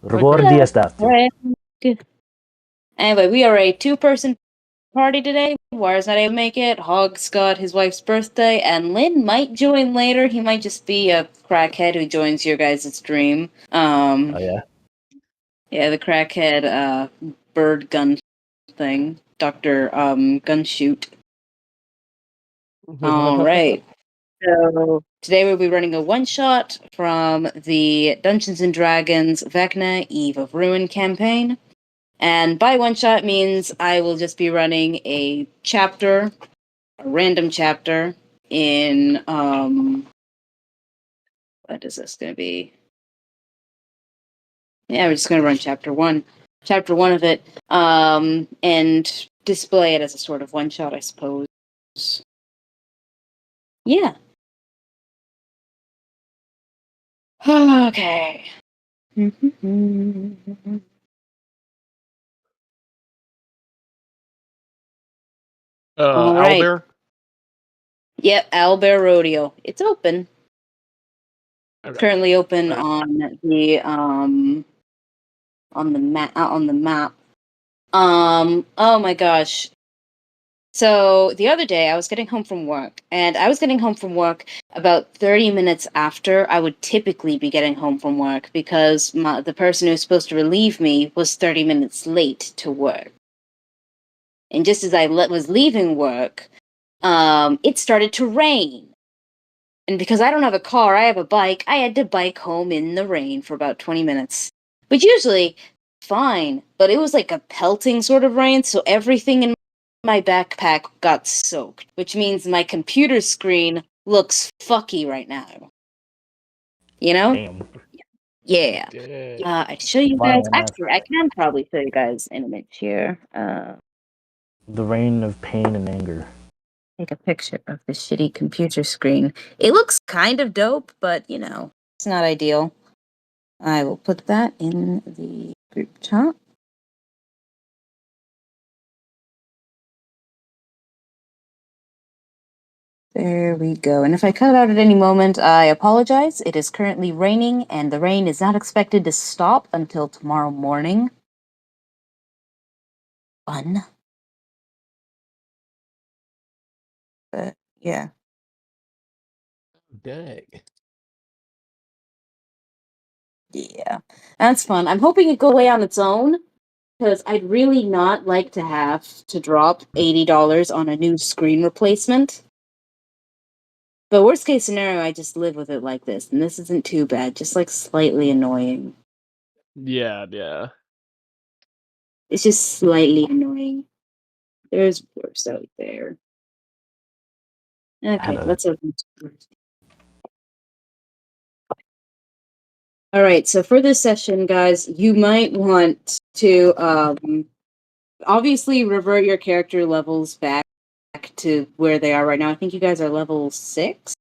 Ricordi è stato. Anyway, we are a 2-person party today. Wire's not able to make it. Hog's got his wife's birthday, and Lynn might join later. He might just be a crackhead who joins your guys' stream. Oh yeah. Yeah, the crackhead bird gun thing. Dr. Gunshoot. Alright. So today we'll be running a one-shot from the Dungeons & Dragons Vecna Eve of Ruin campaign. And by one-shot means I will just be running a chapter, a random chapter in, what is this going to be? Yeah, we're just going to run chapter 1 of it, and display it as a sort of one-shot, I suppose. Yeah. Okay. All right. Owlbear? Yep, Owlbear Rodeo. It's open. Okay. Currently open on the map. Oh my gosh. So the other day I was getting home from work, and I was getting home from work about 30 minutes after I would typically be getting home from work, because the person who was supposed to relieve me was 30 minutes late to work. And just as I was leaving work, it started to rain. And because I don't have a car, I have a bike, I had to bike home in the rain for about 20 minutes. Which usually, fine, but it was like a pelting sort of rain, so everything in my backpack got soaked, which means my computer screen looks fucky right now. You know? Damn. Yeah. I show you guys. Actually, I can probably show you guys an image here. The reign of pain and anger. Take a picture of the shitty computer screen. It looks kind of dope, but you know, it's not ideal. I will put that in the group chat. There we go. And if I cut out at any moment, I apologize. It is currently raining, and the rain is not expected to stop until tomorrow morning. Fun. But, yeah. Dang. Yeah. That's fun. I'm hoping it go away on its own, because I'd really not like to have to drop $80 on a new screen replacement. But worst case scenario, I just live with it like this, and this isn't too bad, just like slightly annoying. Yeah. It's just slightly annoying. There's worse out there. Okay, let's open. Alright, so for this session, guys, you might want to obviously revert your character levels back to where they are right now. I think you guys are level 6?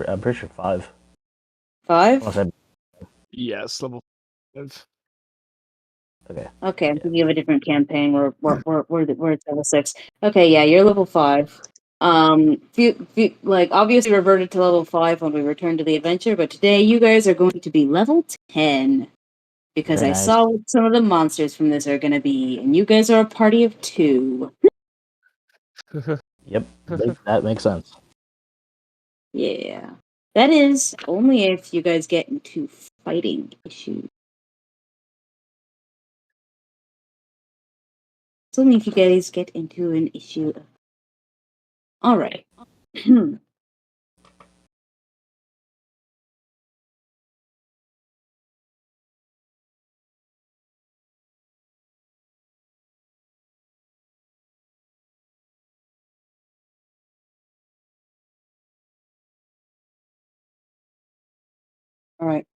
I'm pretty sure 5. 5? Yes, level 5. Okay, I'm thinking of a different campaign where it's level 6. Okay, yeah, you're level 5. Like obviously reverted to level 5 when we return to the adventure, but today you guys are going to be level 10. Because I saw what some of the monsters from this are going to be, and you guys are a party of 2. Yep, that makes sense. Yeah. That is only if you guys get into fighting issues. It's only if you guys get into an issue. Alright. Alright.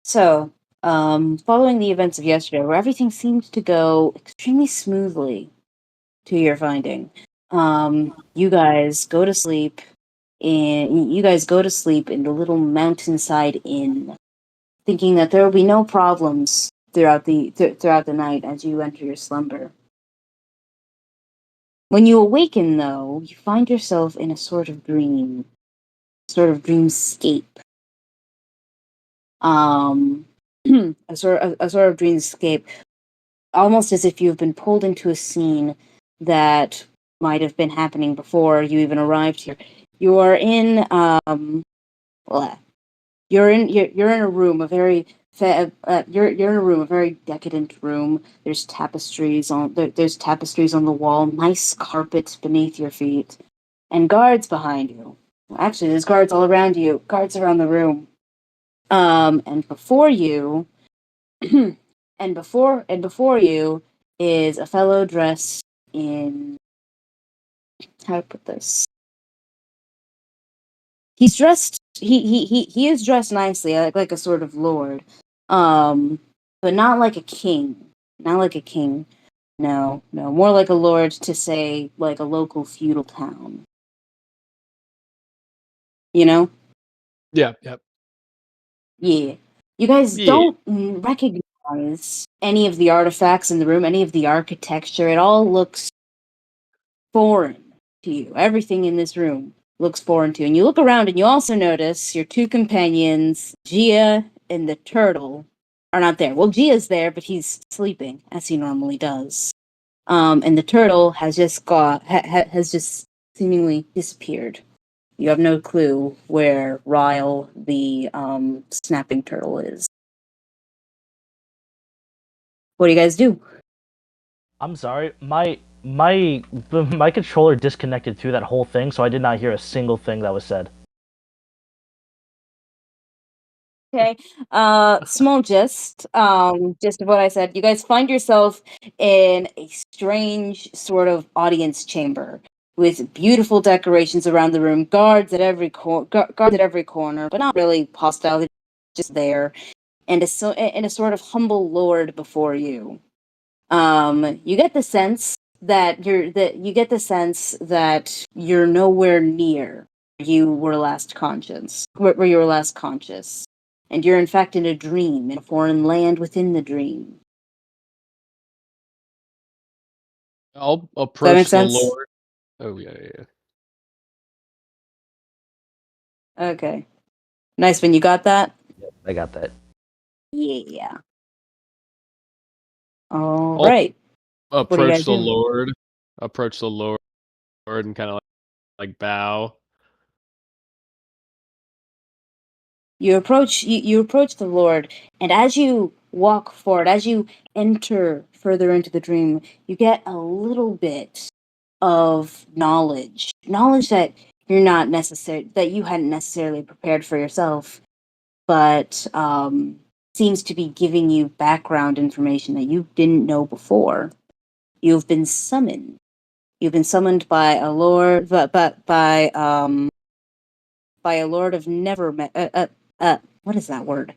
So, following the events of yesterday, where everything seemed to go extremely smoothly, to your finding, you guys go to sleep in the little mountainside inn, thinking that there will be no problems throughout the night as you enter your slumber. When you awaken, though, you find yourself in a sort of dreamscape. a sort of dreamscape, almost as if you've been pulled into a scene that might have been happening before you even arrived here. You are in well, you're in a room, a very you're in a room, a very decadent room. There's tapestries on there's tapestries on the wall, nice carpet beneath your feet, and guards behind you. Actually, there's guards all around you, guards around the room. And before you, and before you is a fellow dressed in, how to put this. He's dressed. He is dressed nicely, like a sort of lord, but not like a king. Not like a king. No, no, more like a lord to say like a local feudal town. You know? Yeah, yep. Yeah. You guys Yeah. don't recognize any of the artifacts in the room, any of the architecture. It all looks foreign to you. Everything in this room looks foreign to you. And you look around and you also notice your two companions, Gia and the turtle, are not there. Well, Gia's there, but he's sleeping, as he normally does. And the turtle has has just seemingly disappeared. You have no clue where Ryle, the snapping turtle, is. What do you guys do? I'm sorry, my controller disconnected through that whole thing, so I did not hear a single thing that was said. Okay. Small just of what I said. You guys find yourself in a strange sort of audience chamber with beautiful decorations around the room, guards at every corner, but not really hostile, they're just there, and a sort of humble lord before you. You get the sense that you're nowhere near you were last conscious, where you were last conscious, and you're in fact in a dream, in a foreign land within the dream. I'll Does that make approach the sense? Lord. Oh yeah, yeah. Okay, nice when you got that. I got that. Yeah. All I'll right. What do you guys approach the do? Lord. Approach the Lord and kind of like bow. You approach the Lord, and as you walk forward, as you enter further into the dream, you get a little bit of knowledge that you hadn't necessarily prepared for yourself, but seems to be giving you background information that you didn't know before. You've been summoned. You've been summoned by a lord, by a lord of never met. What is that word?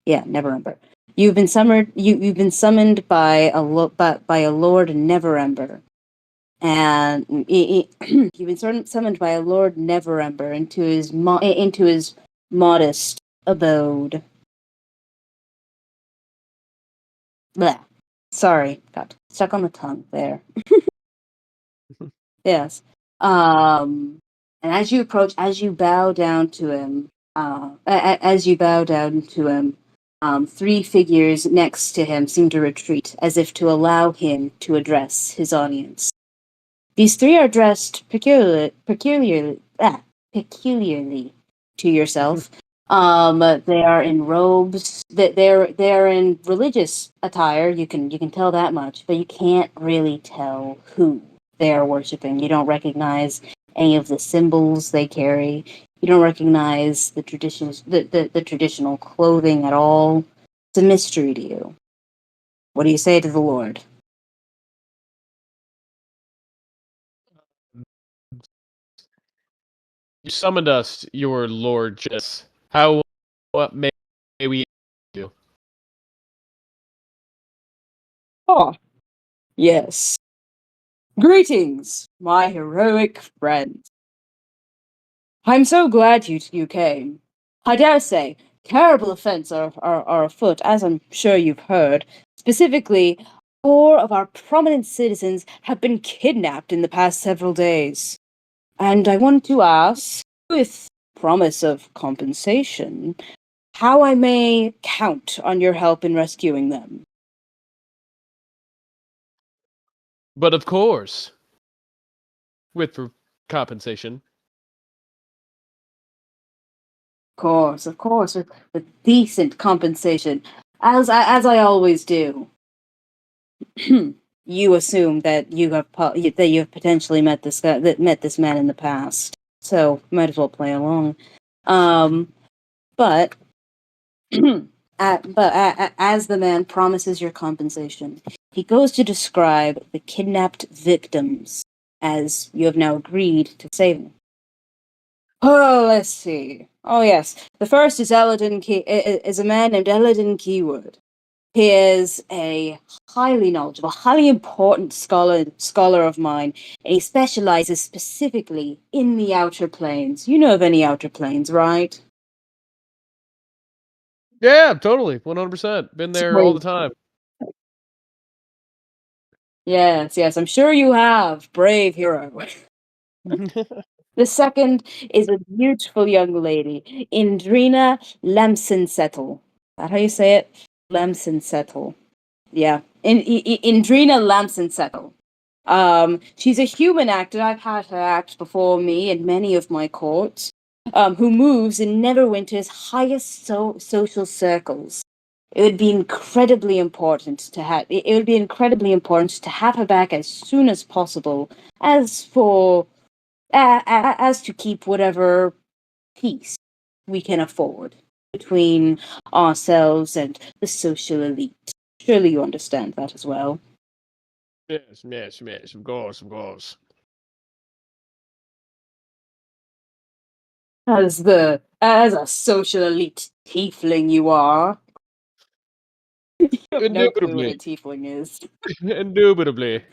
Yeah, never remember. You've been summoned. You've been summoned by by a Lord Neverember, and you've been summoned by a Lord Neverember into his modest abode. Blech. Sorry, got stuck on the tongue there. Yes. And as you bow down to him, as you bow down to him, three figures next to him seem to retreat, as if to allow him to address his audience. These three are dressed peculiarly to yourself. They are in robes. They're in religious attire. You can tell that much, but you can't really tell who they are worshiping. You don't recognize any of the symbols they carry. You don't recognize the traditional clothing at all. It's a mystery to you. What do you say to the Lord? You summoned us, your Lord. Just what may we do? Oh, yes. Greetings, my heroic friend. I'm so glad you came. I dare say, terrible events are afoot, as I'm sure you've heard. Specifically, four of our prominent citizens have been kidnapped in the past several days. And I want to ask, with promise of compensation, how I may count on your help in rescuing them. But of course, with compensation. Of course, with decent compensation, as I always do. You assume that that you have potentially met this guy, that met this man in the past, so might as well play along. But as the man promises your compensation, he goes to describe the kidnapped victims as you have now agreed to save them. Oh, let's see. Oh yes, the first is is a man named Eladin Keywood. He is a highly knowledgeable, highly important scholar of mine, and he specializes specifically in the outer planes. You know of any outer planes, right? Yeah, totally, 100%. Been there all the Sweet. time. Yes, I'm sure you have, brave hero. The second is a beautiful young lady, Indrina Lemsensettel. Is that how you say it? Lemsensettel. Yeah, Indrina Lemsensettel. She's a human actor. I've had her act before me in many of my courts. Who moves in Neverwinter's highest social circles. It would be incredibly important to have. It would be incredibly important to have her back as soon as possible. As for as to keep whatever peace we can afford between ourselves and the social elite. Surely you understand that as well. Yes, of course, of course. As a social elite tiefling you are. You have no clue what a Indubitably. tiefling is. Indubitably.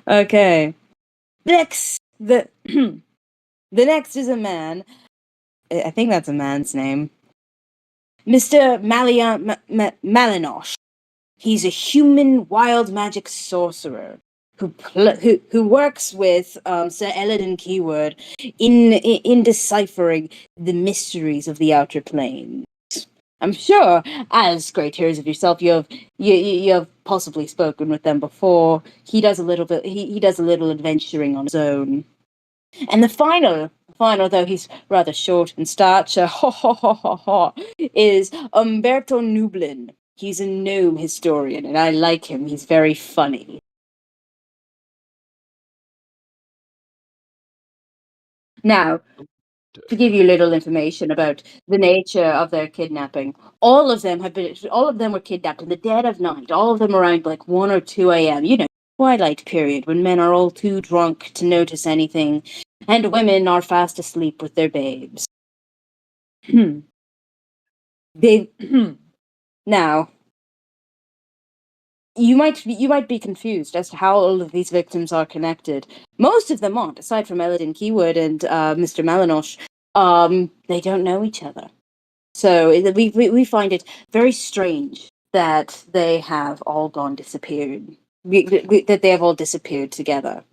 Okay. Next the next is a man. I think that's a man's name. Mr. Malinosh. He's a human wild magic sorcerer who works with Sir Eladin Keyword in deciphering the mysteries of the outer plane. I'm sure, as great heroes of yourself, you have possibly spoken with them before. He does a little bit. He does a little adventuring on his own. And the final, though he's rather short in stature, is Umberto Nublin. He's a gnome historian, and I like him. He's very funny. Now, to give you little information about the nature of their kidnapping, all of them were kidnapped in the dead of night. All of them around like 1 or 2 a.m. You know, twilight period when men are all too drunk to notice anything, and women are fast asleep with their babes. They now you might be confused as to how all of these victims are connected. Most of them aren't, aside from Eladin Keywood and Mr. Malinosh. They don't know each other, so we find it very strange that they have all gone disappeared. That they have all disappeared together.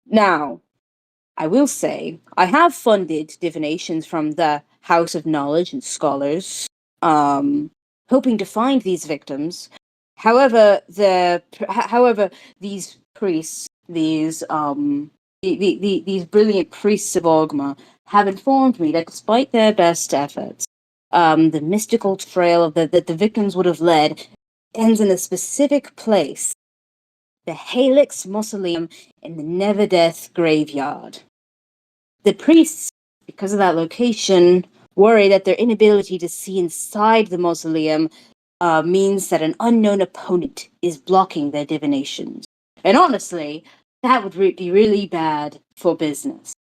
Now, I will say, I have funded divinations from the House of Knowledge and Scholars, hoping to find these victims. However, these priests, these brilliant priests of Ogma, have informed me that despite their best efforts, the mystical trail that the victims would have led ends in a specific place, the Halix Mausoleum in the Never Death Graveyard. The priests, because of that location, worry that their inability to see inside the mausoleum means that an unknown opponent is blocking their divinations. And honestly, that would be really bad for business.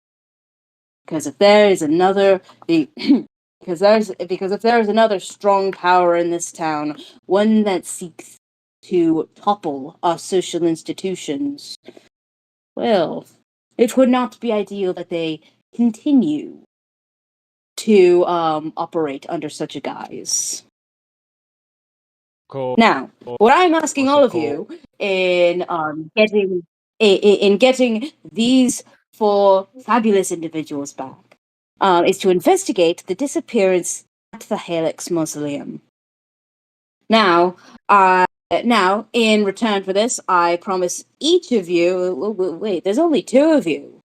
Because if there is another because if there is another strong power in this town, one that seeks to topple our social institutions, well, it would not be ideal that they continue to operate under such a guise. Cool. Now, what I'm asking all Of of you in getting these four fabulous individuals back is to investigate the disappearance at the Helix Mausoleum. Now, in return for this, I promise each of you. Wait, there's only two of you.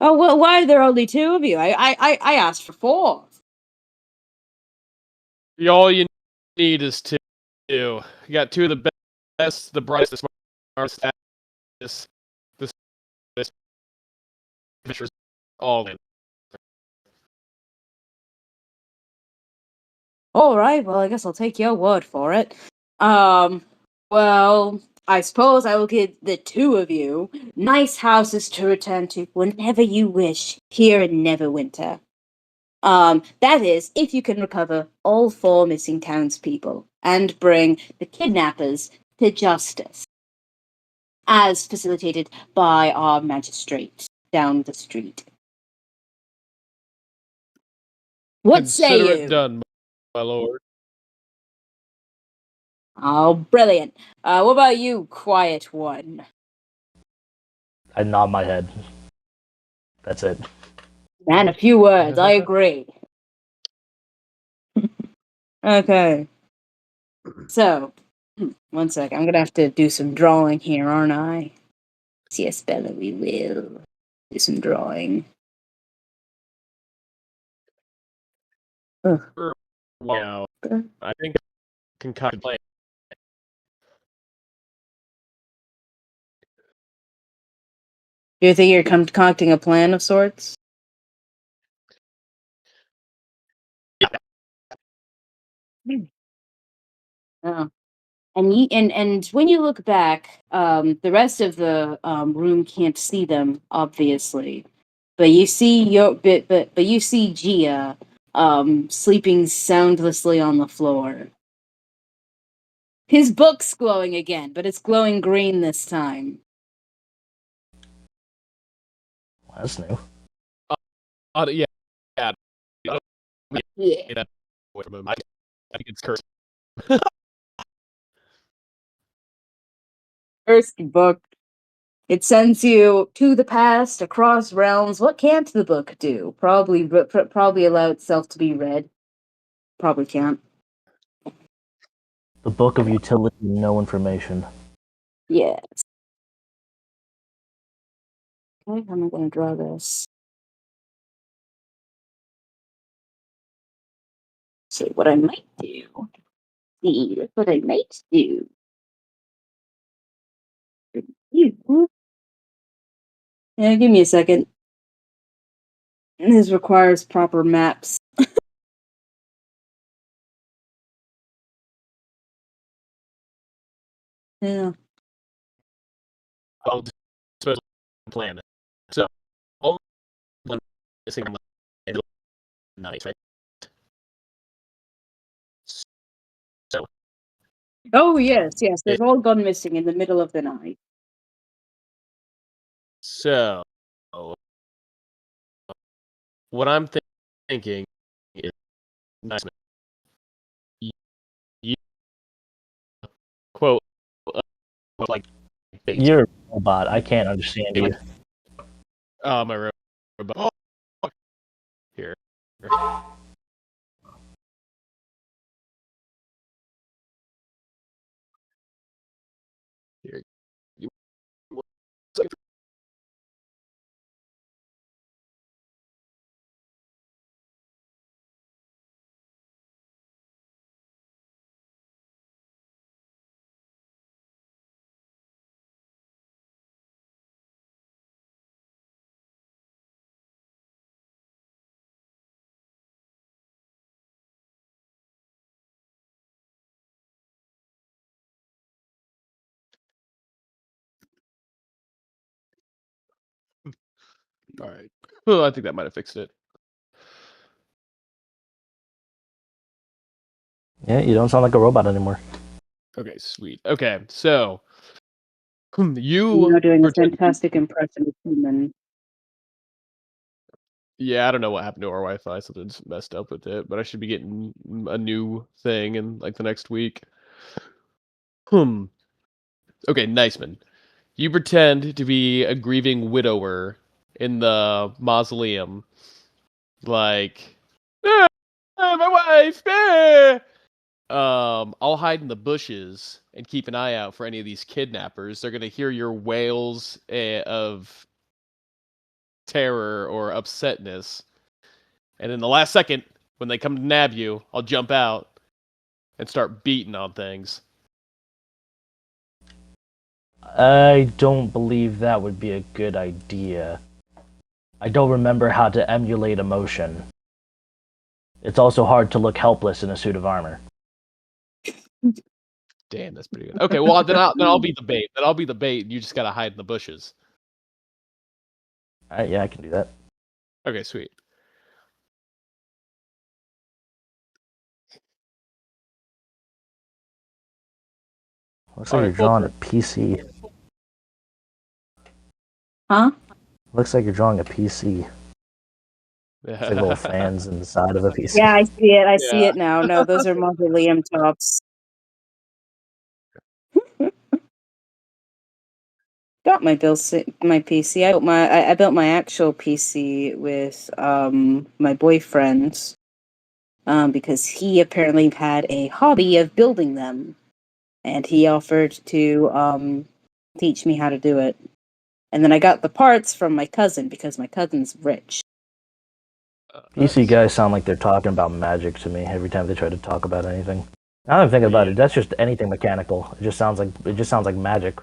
Oh, well, why are there only two of you? I asked for four. All you need is two. You got two of the best, the brightest, the smartest, this adventures all in. All right, well, I guess I'll take your word for it. Well, I suppose I will give the two of you nice houses to return to whenever you wish here in Neverwinter. That is, if you can recover all four missing townspeople and bring the kidnappers to justice, as facilitated by our magistrate down the street. What Consider say it you? done, my lord. Oh, brilliant. What about you, quiet one? I nod my head. That's it. Man, a few words, I agree. Okay. So, one sec, I'm gonna have to do some drawing here, aren't I? Yes, Bella, we will do some drawing. Ugh. Wow. I think I can contemplate. Do you think you're concocting a plan of sorts? Oh. And when you look back, the rest of the room can't see them, obviously. But you see but you see Gia sleeping soundlessly on the floor. His book's glowing again, but it's glowing green this time. That's new. Yeah. Yeah. Yeah. Get that away from him. I think it's cursed. First book. It sends you to the past, across realms. What can't the book do? Probably allow itself to be read. Probably can't. The book of utility, no information. Yes. Okay, how am I going to draw this? See what I might do. See what I might do. You. Yeah, give me a second. This requires proper maps. Yeah. I'll dispose of the plan. So, all one missing nice, right? So, Oh yes. it, They've all gone missing in the middle of the night. so what I'm thinking is nice. You quote like You're a robot. I can't understand you. my robot. Oh, here. Here. You, all right. Well, I think that might have fixed it. Yeah, you don't sound like a robot anymore. Okay, sweet. Okay, so you You're doing a pretend. fantastic impression of human. Yeah, I don't know what happened to our Wi-Fi. Something's messed up with it, but I should be getting a new thing in like the next week. Okay, Niceman. You pretend to be a grieving widower in the mausoleum, Like, "Ah, my wife. Ah." I'll hide in the bushes and keep an eye out for any of these kidnappers. They're gonna hear your wails of terror or upsetness, and in the last second, when they come to nab you, I'll jump out and start beating on things. I don't believe that would be a good idea. I don't remember how to emulate emotion. It's also hard to look helpless in a suit of armor. Damn, that's pretty good. Okay, well then I'll be the bait. Then I'll be the bait, and you just gotta hide in the bushes. Alright, yeah, I can do that. Okay, sweet. Looks All like right, you're full drawing a turn. PC. Huh? Looks like you're drawing a PC. It's like little fans in the side of a PC. Yeah, I see it. I see Yeah. it now. No, those are mausoleum tops. Got my my PC. I built my actual PC with my boyfriend because he apparently had a hobby of building them, and he offered to teach me how to do it. And then I got the parts from my cousin because my cousin's rich. PC Nice. guys sound like they're talking about magic to me every time they try to talk about anything. Now that I'm thinking about Yeah. it, that's just anything mechanical. It just sounds like magic.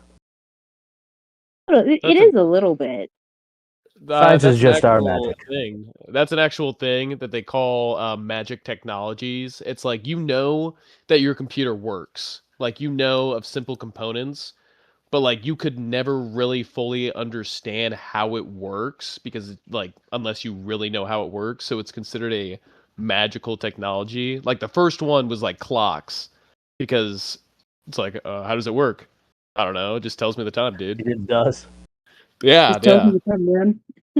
It That's a is a little bit. Science is that's an just our actual magic. thing. That's an actual thing that they call magic technologies. It's like you know that your computer works. Like you know of simple components, but like you could never really fully understand how it works because like unless you really know how it works, so it's considered a magical technology. Like the first one was like clocks because it's like how does it work? I don't know. It just tells me the time, dude. It does. Yeah, Just told me yeah. to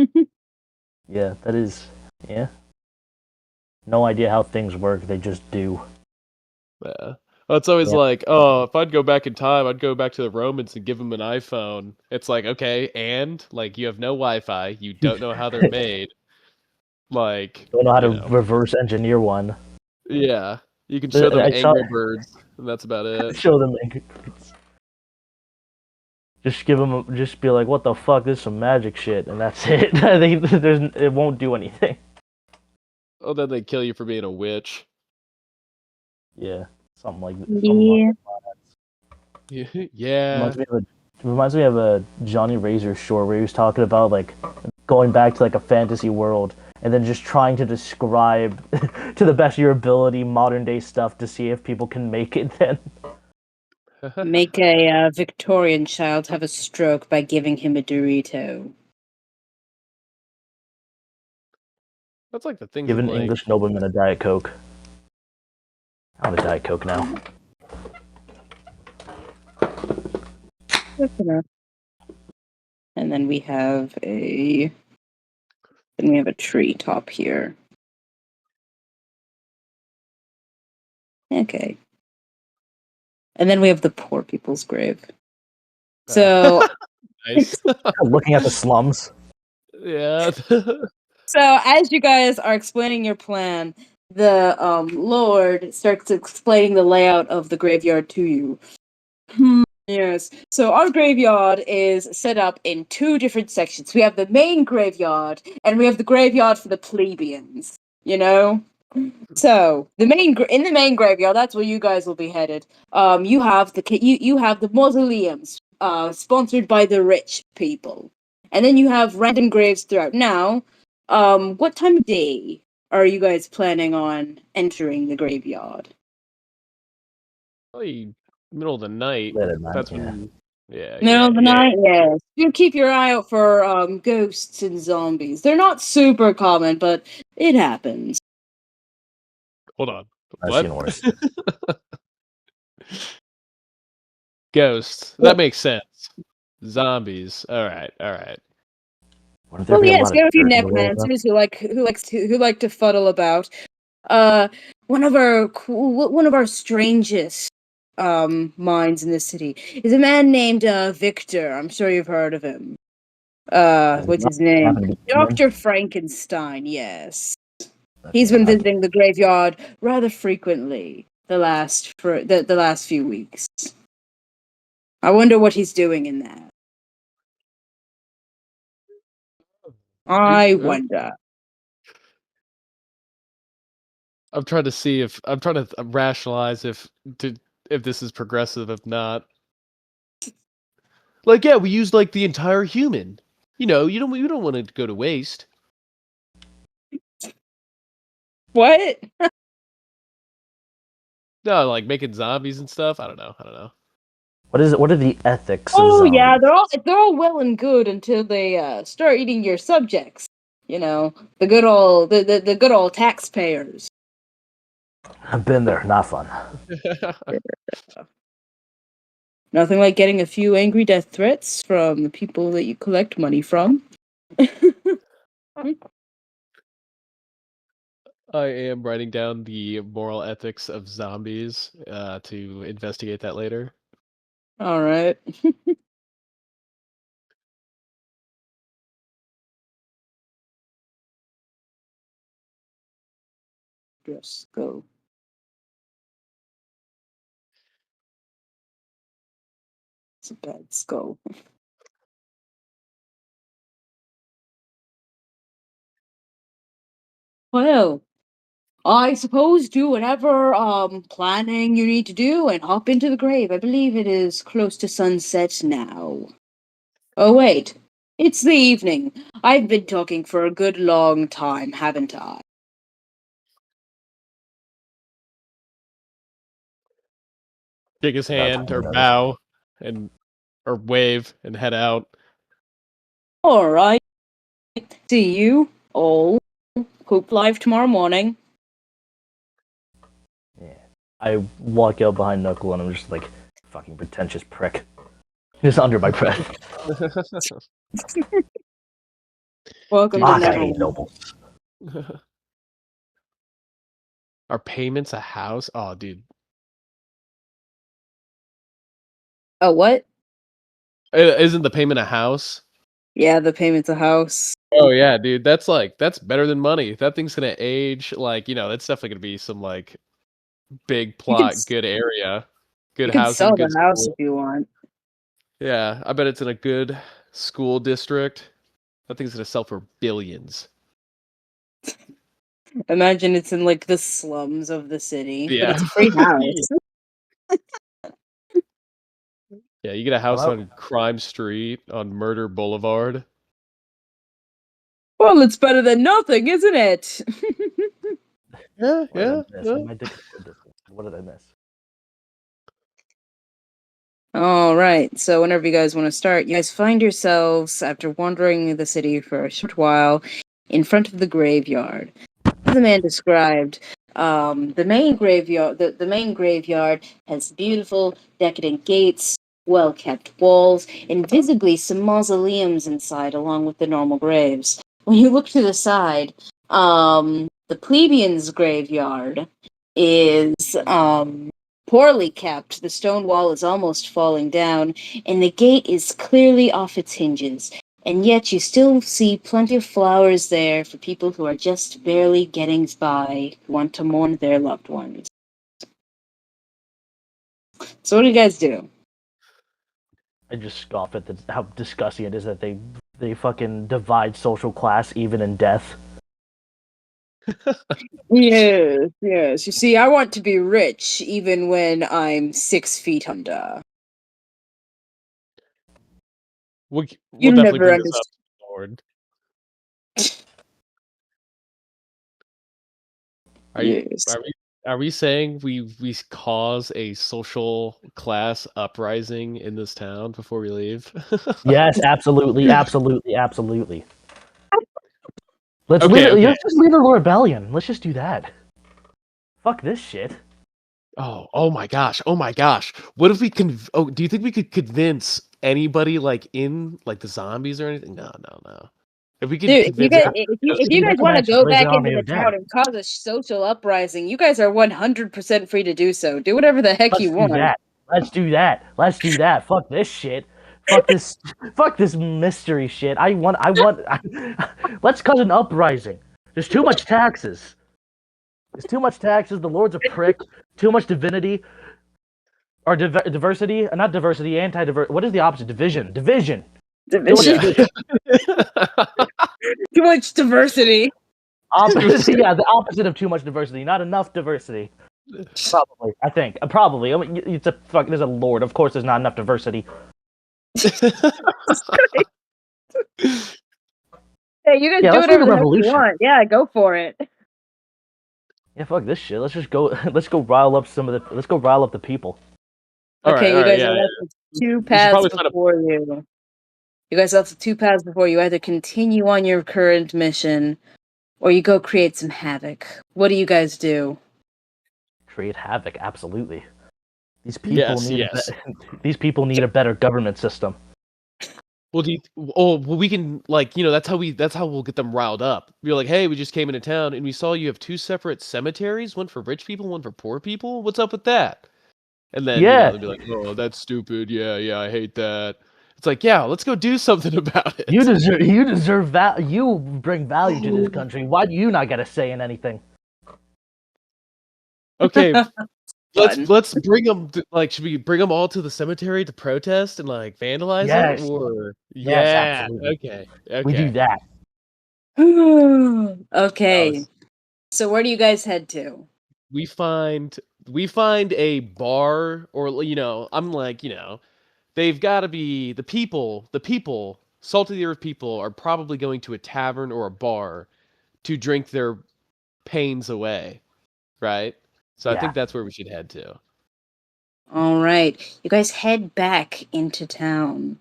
come in. Yeah, that is. Yeah. No idea how things work. They just do. Yeah. Well, it's always Yeah. like, oh, if I'd go back in time, I'd go back to the Romans and give them an iPhone. It's like, okay, and like you have no Wi-Fi, you don't know how they're made. Like, Don't know how you to know, reverse engineer one. yeah, you can show them I saw Angry Birds, and that's about it. show them. Just give them. Just be like, what the fuck? This is some magic shit, and that's it. I think it won't do anything. Oh, then they kill you for being a witch. Yeah, something like Yeah. Yeah. reminds me of a Johnny Razor short where he was talking about like going back to like a fantasy world and then just trying to describe to the best of your ability modern day stuff to see if people can make it then. Make a Victorian child have a stroke by giving him a Dorito. That's like the things Give in an like, English nobleman a Diet Coke. I want a Diet Coke now. That's enough. And then we have a tree top here. Okay. And then we have the poor people's grave. So nice. Looking at the slums. Yeah. so as you guys are explaining your plan, the Lord starts explaining the layout of the graveyard to you. Yes. So our graveyard is set up in two different sections. We have the main graveyard and we have the graveyard for the plebeians. You know? So in the main graveyard, that's where you guys will be headed. You have you have the mausoleums, sponsored by the rich people, and then you have random graves throughout. Now, what time of day are you guys planning on entering the graveyard? Probably middle of the night. Late at night, That's yeah. when. Yeah, Middle of the yeah. night, yes. You keep your eye out for ghosts and zombies. They're not super common, but it happens. Hold on. I've What? seen worse. Ghosts. That makes sense. Zombies. All right. All right. Wouldn't there Well, be a yes, lot we of have a few dirt in the way of them? necromancers who like to fuddle about. Uh, one of our strangest minds in this city is a man named Victor. I'm sure you've heard of him. Does it What's not his name? happen to be human? Dr. Frankenstein. Yes. He's Okay, been visiting the graveyard rather frequently the last few weeks. I wonder what he's doing in there. I wonder. I'm trying to see if I'm trying to rationalize if this is progressive, if not. Like, yeah, we used like the entire human. You know, you don't want it to go to waste. What? No, like making zombies and stuff. I don't know. what is it? What are the ethics of Oh zombies? yeah, they're all well and good until they start eating your subjects. You know, the good old taxpayers. I've been there. Not fun. Nothing like getting a few angry death threats from the people that you collect money from. I am writing down the moral ethics of zombies to investigate that later. All right. Just go. It's a bad skull. Well, I suppose do whatever planning you need to do and hop into the grave. I believe it is close to sunset now. Oh wait, it's the evening. I've been talking for a good long time, haven't I? Shake his About hand time or to notice. bow and or wave and head out. All right. See you all. Hope live tomorrow morning. Yeah. I walk out behind Knuckle and I'm just like, fucking pretentious prick. Just under my breath. Welcome to Fuck, I hate Neverwinter. nobles. Are payments a house? Oh, dude. Oh, what? Isn't the payment a house? Yeah, the payment's a house. Oh yeah, dude. That's better than money. That thing's gonna age like, that's definitely gonna be some like big You can plot, good area, good you can housing, sell good the house if school. you want. Yeah, I bet it's in a good school district. That thing's gonna sell for billions. Imagine it's in like the slums of the city, but Yeah. it's a free house. Yeah, you get a house Well, on Crime Street on Murder Boulevard. Well, it's better than nothing, isn't it? Yeah, what did I yeah, miss? yeah. My dick is so different. What did I miss? All right. So whenever you guys want to start, you guys find yourselves after wandering the city for a short while in front of the graveyard. As the man described, the main graveyard has beautiful, decadent gates, well-kept walls, and visibly some mausoleums inside, along with the normal graves. When you look to the side, the plebeians' graveyard is poorly kept. The stone wall is almost falling down, and the gate is clearly off its hinges. And yet you still see plenty of flowers there for people who are just barely getting by, who want to mourn their loved ones. So what do you guys do? I just scoff at how disgusting it is that they fucking divide social class even in death. Yes, yes. You see, I want to be rich even when I'm 6 feet under. We'll You'll definitely never bring this up understand. forward. Are you Yes. are we saying we cause a social class uprising in this town before we leave? Yes, absolutely, absolutely, absolutely. Let's Okay, okay. let's just lead a rebellion. Let's just do that. Fuck this shit. Oh my gosh. Oh my gosh. What if we do you think we could convince anybody like in like the zombies or anything? No. If we could Dude, if you convince guys everybody if you guys want to Necromancers go raise back their into army the of dead. town and cause a social uprising, you guys are 100% free to do so. Do whatever the heck Let's you do want. that. Let's do that. Let's do that. Fuck this shit. Fuck this. Fuck this mystery shit. Let's cause an uprising. There's too much taxes. It's too much taxes. The Lord's a prick. Too much divinity or diversity. Not diversity. Anti-diversity. What is the opposite? Division. Division. Division. Yeah. Too much diversity. Opposite. Yeah, the opposite of too much diversity. Not enough diversity. Probably. I think. Probably. I mean, it's a fuck. There's a Lord. Of course, there's not enough diversity. Hey, you guys Yeah, do let's lead whatever a the heck you revolution. want. Yeah, go for it. Yeah, fuck this shit. Let's just go. Let's go rile up some of the. Let's go rile up the people. Okay, you guys yeah, are yeah. left with two We should paths probably find a before you. You guys left with two paths before you. Either continue on your current mission, or you go create some havoc. What do you guys do? Create havoc. Absolutely. These people yes, need. yes. These people need a better government system. Well, we can that's how we'll get them riled up. We're like, hey, we just came into town and we saw you have two separate cemeteries, one for rich people, one for poor people. What's up with that? And then Yeah. they'll be like, oh, that's stupid. Yeah, I hate that. It's like, yeah, let's go do something about it. You deserve that. You bring value to this country. Why do you not get a say in anything? Okay, Fun. let's bring them. Should we bring them all to the cemetery to protest and like vandalize Yes. it? Or Yes, yeah, absolutely. okay. We do that. Okay. So where do you guys head to? We find a bar, or I'm like, they've got to be the people, salt of the earth people are probably going to a tavern or a bar to drink their pains away, right? So I Yeah. think that's where we should head to. All right. You guys head back into town.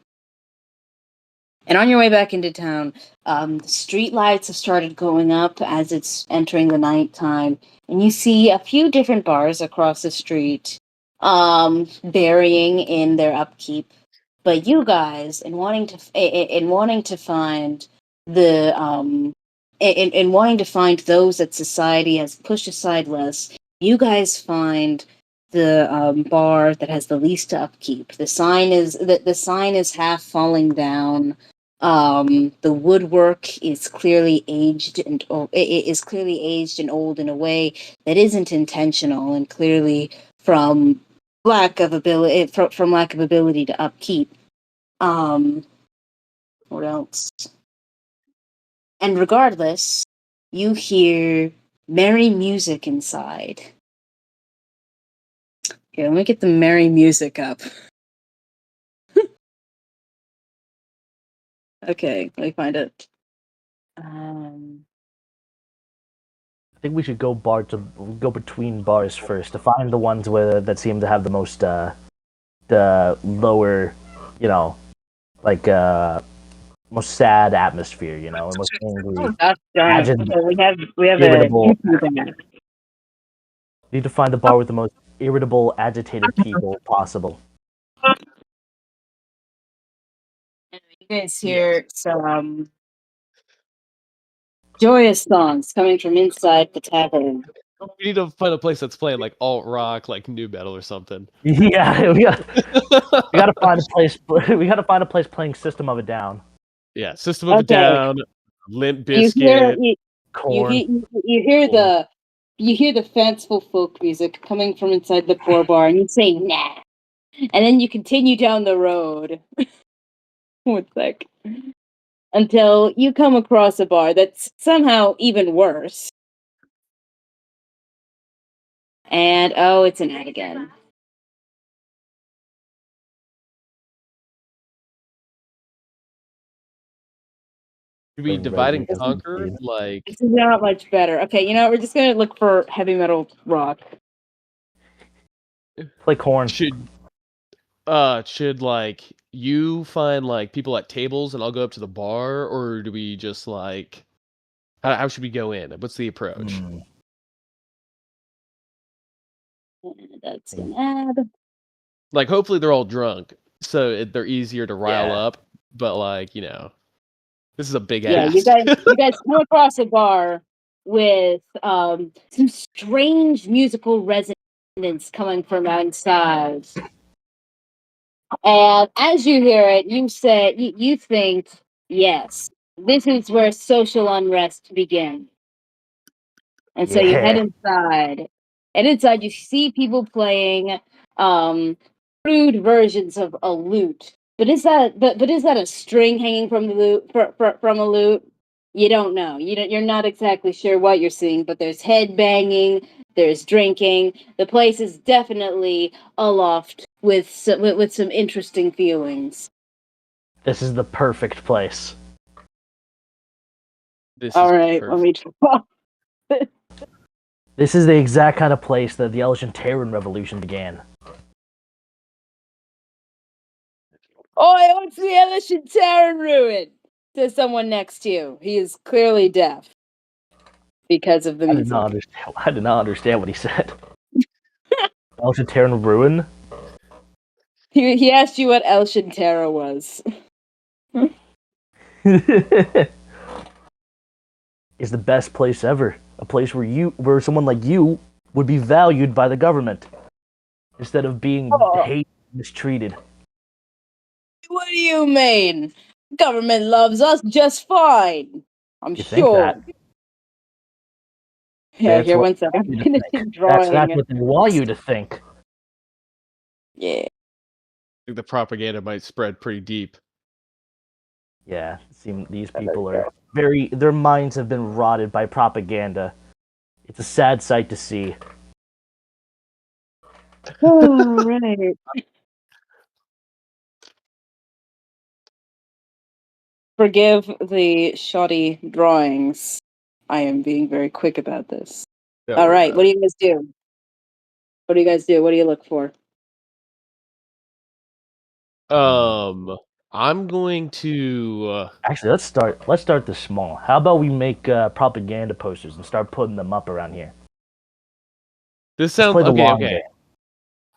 And on your way back into town, the street lights have started going up as it's entering the nighttime. And you see a few different bars across the street varying in their upkeep. But you guys, in wanting to find the in wanting to find those that society has pushed aside less, you guys find the bar that has the least upkeep. The sign is half falling down. The woodwork is clearly aged and it is clearly aged and old in a way that isn't intentional and clearly from lack of ability from lack of ability to upkeep. What else? And regardless, you hear merry music inside. Okay, let me get the merry music up. Okay, let me find it. I think we should go between bars first to find the ones that seem to have the most the lower, like most sad atmosphere, and most angry. Oh gosh, darn. Imagine Okay, we have irritable. a YouTube. We need to find the bar with the most irritable, agitated people possible. You guys hear some joyous songs coming from inside the tavern. We need to find a place that's playing like alt rock, like new metal or something. Yeah, we gotta find a place. We gotta find a place playing System of a Down. Yeah, System of a Down, Limp You hear Bizkit, Corn. you hear the fanciful folk music coming from inside the poor bar, and you say nah, and then you continue down the road. 1 sec. Until you come across a bar that's somehow even worse. And oh, it's an ad again. Should we divide and conquer? Like, This is not much better. Okay, you know what? We're just gonna look for heavy metal rock. Play Corn. should like you find like people at tables and I'll go up to the bar, or do we just like how should we go in? What's the approach? That's an ad. Like, hopefully they're all drunk, so they're easier to rile up. But like, this is a big ask. You guys come across a bar with some strange musical resonance coming from outside. And as you hear it, you think, yes, this is where social unrest begins. And so you head Yeah. inside. And inside you see people playing crude versions of a lute. But is that a string hanging from the lute from a lute? You don't know. You're not exactly sure what you're seeing, but there's head banging, there's drinking. The place is definitely aloft with some interesting feelings. This is the perfect place. This All is right, let me perfect. try. This is the exact kind of place that the Elgin Terran Revolution began. Oh, what's the Elishon Terran ruin? Says someone next to you. He is clearly deaf because of the I did not music. understand. I did not understand what he said. Elgin Terran ruin. He asked you what El Shantara was. Is the best place ever. A place where someone like you would be valued by the government instead of being Oh, hated and mistreated. what do you mean? Government loves us just fine. I'm You think sure. that? Yeah, That's here, what one they second. want you I'm to finishing think. That's drawing. what they want you to think. Yeah. I think the propaganda might spread pretty deep. Yeah, these people are their minds have been rotted by propaganda. It's a sad sight to see. Oh, right. Forgive the shoddy drawings. I am being very quick about this. Don't All worry right, about what do it. you guys do? What do you guys do? What do you look for? I'm going to. Actually, let's start this small. How about we make propaganda posters and start putting them up around here? This Let's sounds play the okay. long Okay.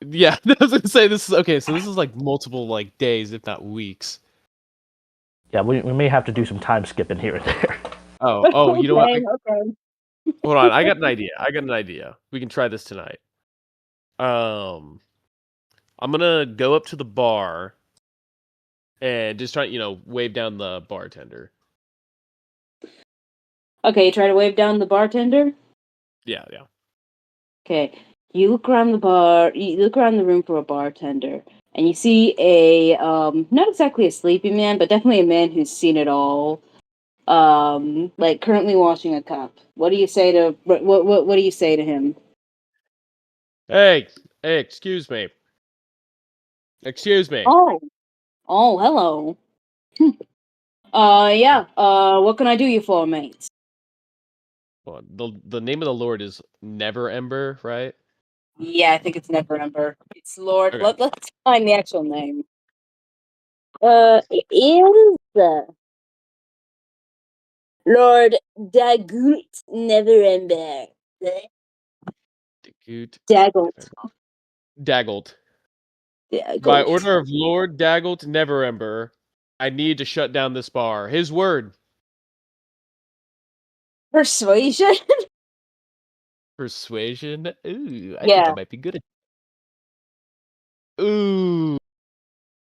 game. Yeah, I was gonna say this is okay. So this is like multiple like days, if not weeks. Yeah, we may have to do some time skipping here and there. Oh, you know what? Okay, okay. Hold on, I got an idea. We can try this tonight. Um, I'm gonna go up to the bar and just try, wave down the bartender. Okay, try to wave down the bartender. Yeah, yeah. Okay, you look around the bar. You look around the room for a bartender, and you see a not exactly a sleepy man, but definitely a man who's seen it all. Like currently washing a cup. What do you say to what do you say to him? Hey, excuse me. Excuse me. Oh, oh, hello. Yeah. What can I do you for, mate? Well, the name of the Lord is Never Ember, right? Yeah, I think it's Never Ember. It's Lord. Okay. Let's find the actual name. It is Lord Dagut Never Ember. Dagoot. Daggled. Daggled. By Daggled. order of Lord Daggled Neverember, I need to shut down this bar. His word. Persuasion? Persuasion. Ooh, I think I Yeah. might be good at. Ooh.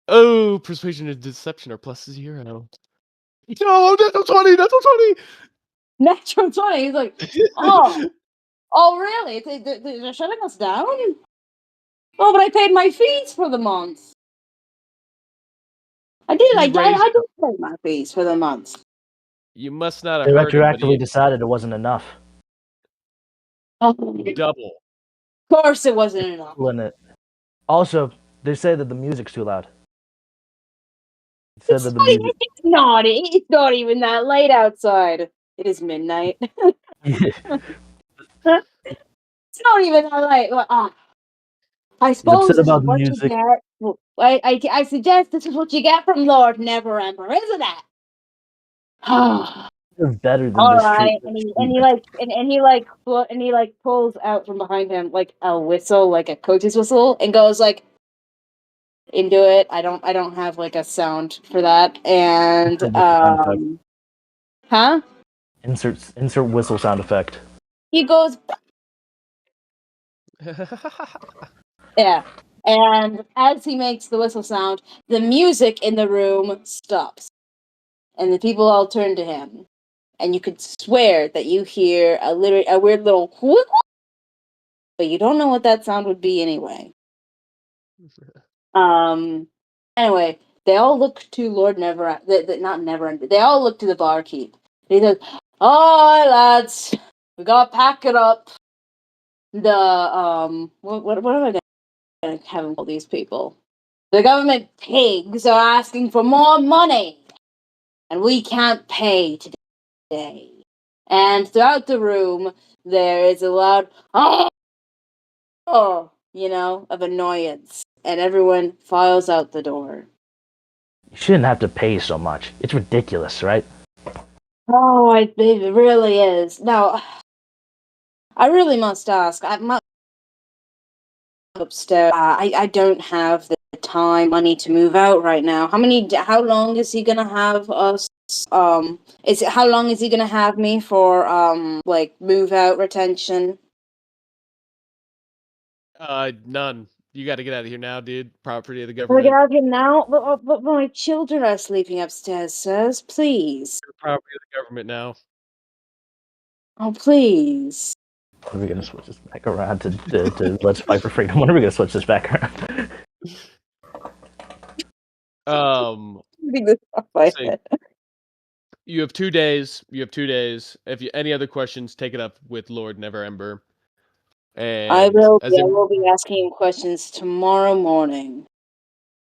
Oh, persuasion and deception are +0. No, that's 20. That's 20. Natural 20. He's like, oh, oh, really? They're shutting us down? Oh, but I paid my fees for the month. He raised. I did pay my fees for the month. You must not have They heard him, but retroactively he decided it wasn't enough. Oh, of double. course it wasn't enough. When it also, they say that the music's too loud. It said that the music. It's not even that late outside. It is midnight. It's not even that late. I He's suppose upset this is about the what you music. get. I suggest this is what you get from Lord Never Ember, isn't it? They're better than All this right, treatment of students. and he like pulls out from behind him like a whistle, like a coach's whistle, and goes like into it. I don't have like a sound for that, and Insert whistle sound effect. huh? Insert whistle sound effect. He goes, yeah, and as he makes the whistle sound, the music in the room stops, and the people all turn to him, and you could swear that you hear a weird little whoop, but you don't know what that sound would be anyway. Anyway, they all look to Lord Never, not Never. They all look to the barkeep. He says, "Oh, lads, we gotta pack it up. The what am I gonna have all these people? The government pigs are asking for more money, and we can't pay today." And throughout the room, there is a loud "oh," of annoyance, and everyone files out the door. You shouldn't have to pay so much. It's ridiculous, right? Oh, it really is. Now, I really must ask. I'm upstairs. I don't have the time, money to move out right now. How long is he gonna have us? How long is he gonna have me for? Like move out retention? None. You got to get out of here now, dude. Property of the Can I get government. out of here now? But my children are sleeping upstairs, sirs. Please. Property of the government now. Oh, please. When are we gonna switch this back around to Let's Fight for Freedom? When are we gonna switch this back around? Say, you have 2 days. You have 2 days. If you any other questions, take it up with Lord Neverember. I And will. as I it, will be asking him questions tomorrow morning.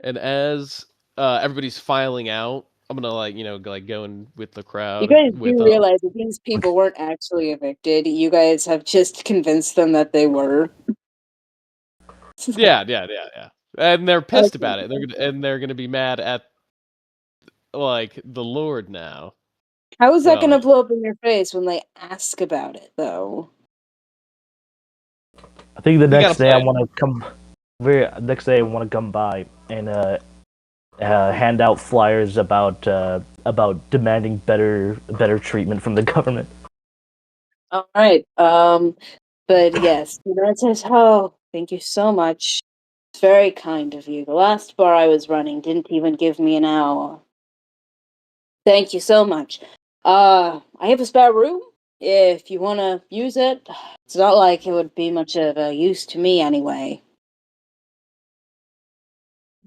and as everybody's filing out, I'm gonna go in with the You crowd guys with do realize that these people weren't actually evicted. You guys have just convinced them that they were. yeah, and they're pissed Okay. about it. They're gonna be mad at like the Lord now. How is that going to So blow up in your face when they ask about it, though? I think the we got next a day I plan. want to come. Next day I want to come by and hand out flyers about demanding better treatment from the government. All right. But yes, that says, oh, thank you so much. It's very kind of you. The last bar I was running didn't even give me an hour. Thank you so much. I have a spare room. If you want to use it, it's not like it would be much of a use to me anyway.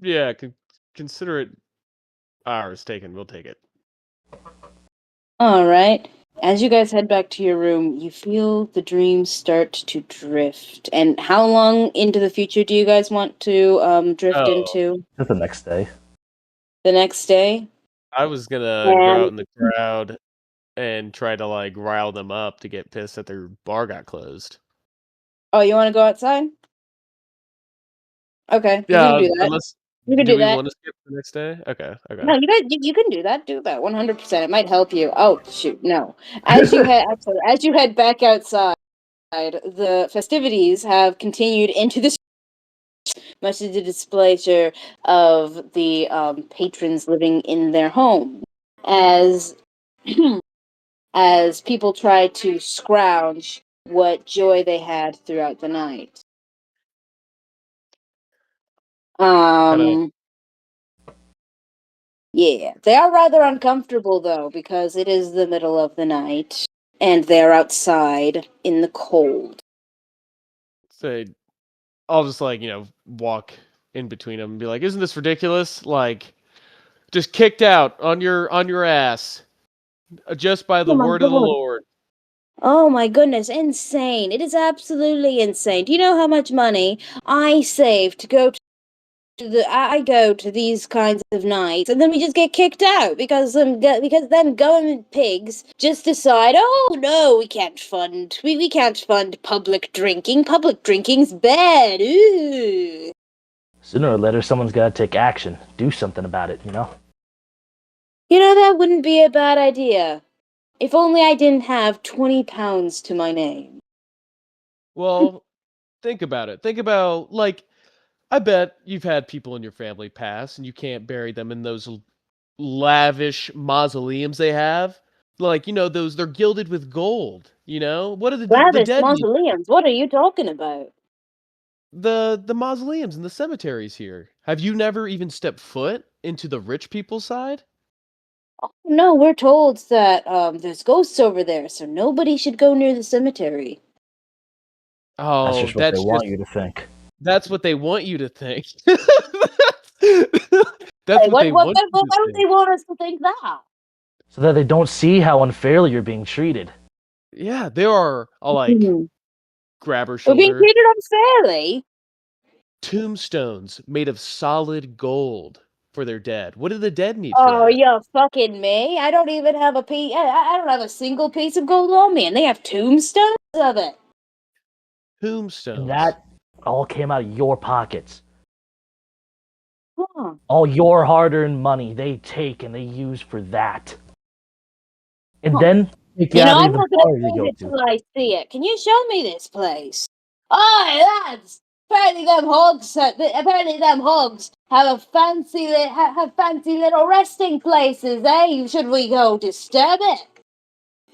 Yeah, consider it ours taken. We'll take it. All right. As you guys head back to your room, you feel the dreams start to drift. And how long into the future do you guys want to drift Oh, into? Just the next day. The next day? I was gonna go out And in the crowd and try to like rile them up to get pissed that their bar got closed. oh, you want to go outside? Okay, you can Yeah, do that. unless You can do do we that. want to skip the next day? Okay, No, okay. you can do that. Do that 100%. It might help you. Oh, shoot. No. As you head back outside, the festivities have continued into the much to the displeasure of the patrons living in their home, as as people try to scrounge what joy they had throughout the night. Kind of Um, yeah, they are rather uncomfortable though because it is the middle of the night and they're outside in the cold. say I'll just walk in between them and be like, "Isn't this ridiculous? Like, just kicked out on your ass just by Oh the my word of the god. Lord." Oh my goodness, insane. It is absolutely insane. Do you know how much money I save to go I go to these kinds of nights and then we just get kicked out because then government pigs just decide, "Oh no, we can't fund public drinking. Public drinking's bad." Ooh. Sooner or later, someone's got to take action, do something about it. That wouldn't be a bad idea. If only I didn't have 20 pounds to my name. Well, think about it. Think about like I bet you've had people in your family pass and you can't bury them in those lavish mausoleums they have. Like, those they're gilded with gold, What do the Lavish dead need? mausoleums, what are you talking about? The mausoleums and the cemeteries here. Have you never even stepped foot into the rich people's side? No, we're told that there's ghosts over there, so nobody should go near the cemetery. That's Oh, just what they want you to think. that's what they want you to think. That's Hey, what they want you why to don't they think. want us to think that? So that they don't see how unfairly you're being treated. Yeah, there are like Mhm. grab her We're being shoulder treated unfairly. tombstones made of solid gold for their dead. What do the dead need for Oh, that? you're fucking me. I don't even have a piece. I don't have a single piece of gold on me, and they have tombstones of it. And Tombstones. that all came out of your pockets. Huh. All your hard-earned money they take and they use for that. And Huh. then take you You know, out I'm of the not gonna bar you believe go it to. till I see it. Can you show me this place? Oh, lads! Apparently them hogs. Apparently them hogs have a have fancy little resting places. Eh? Should we go disturb it?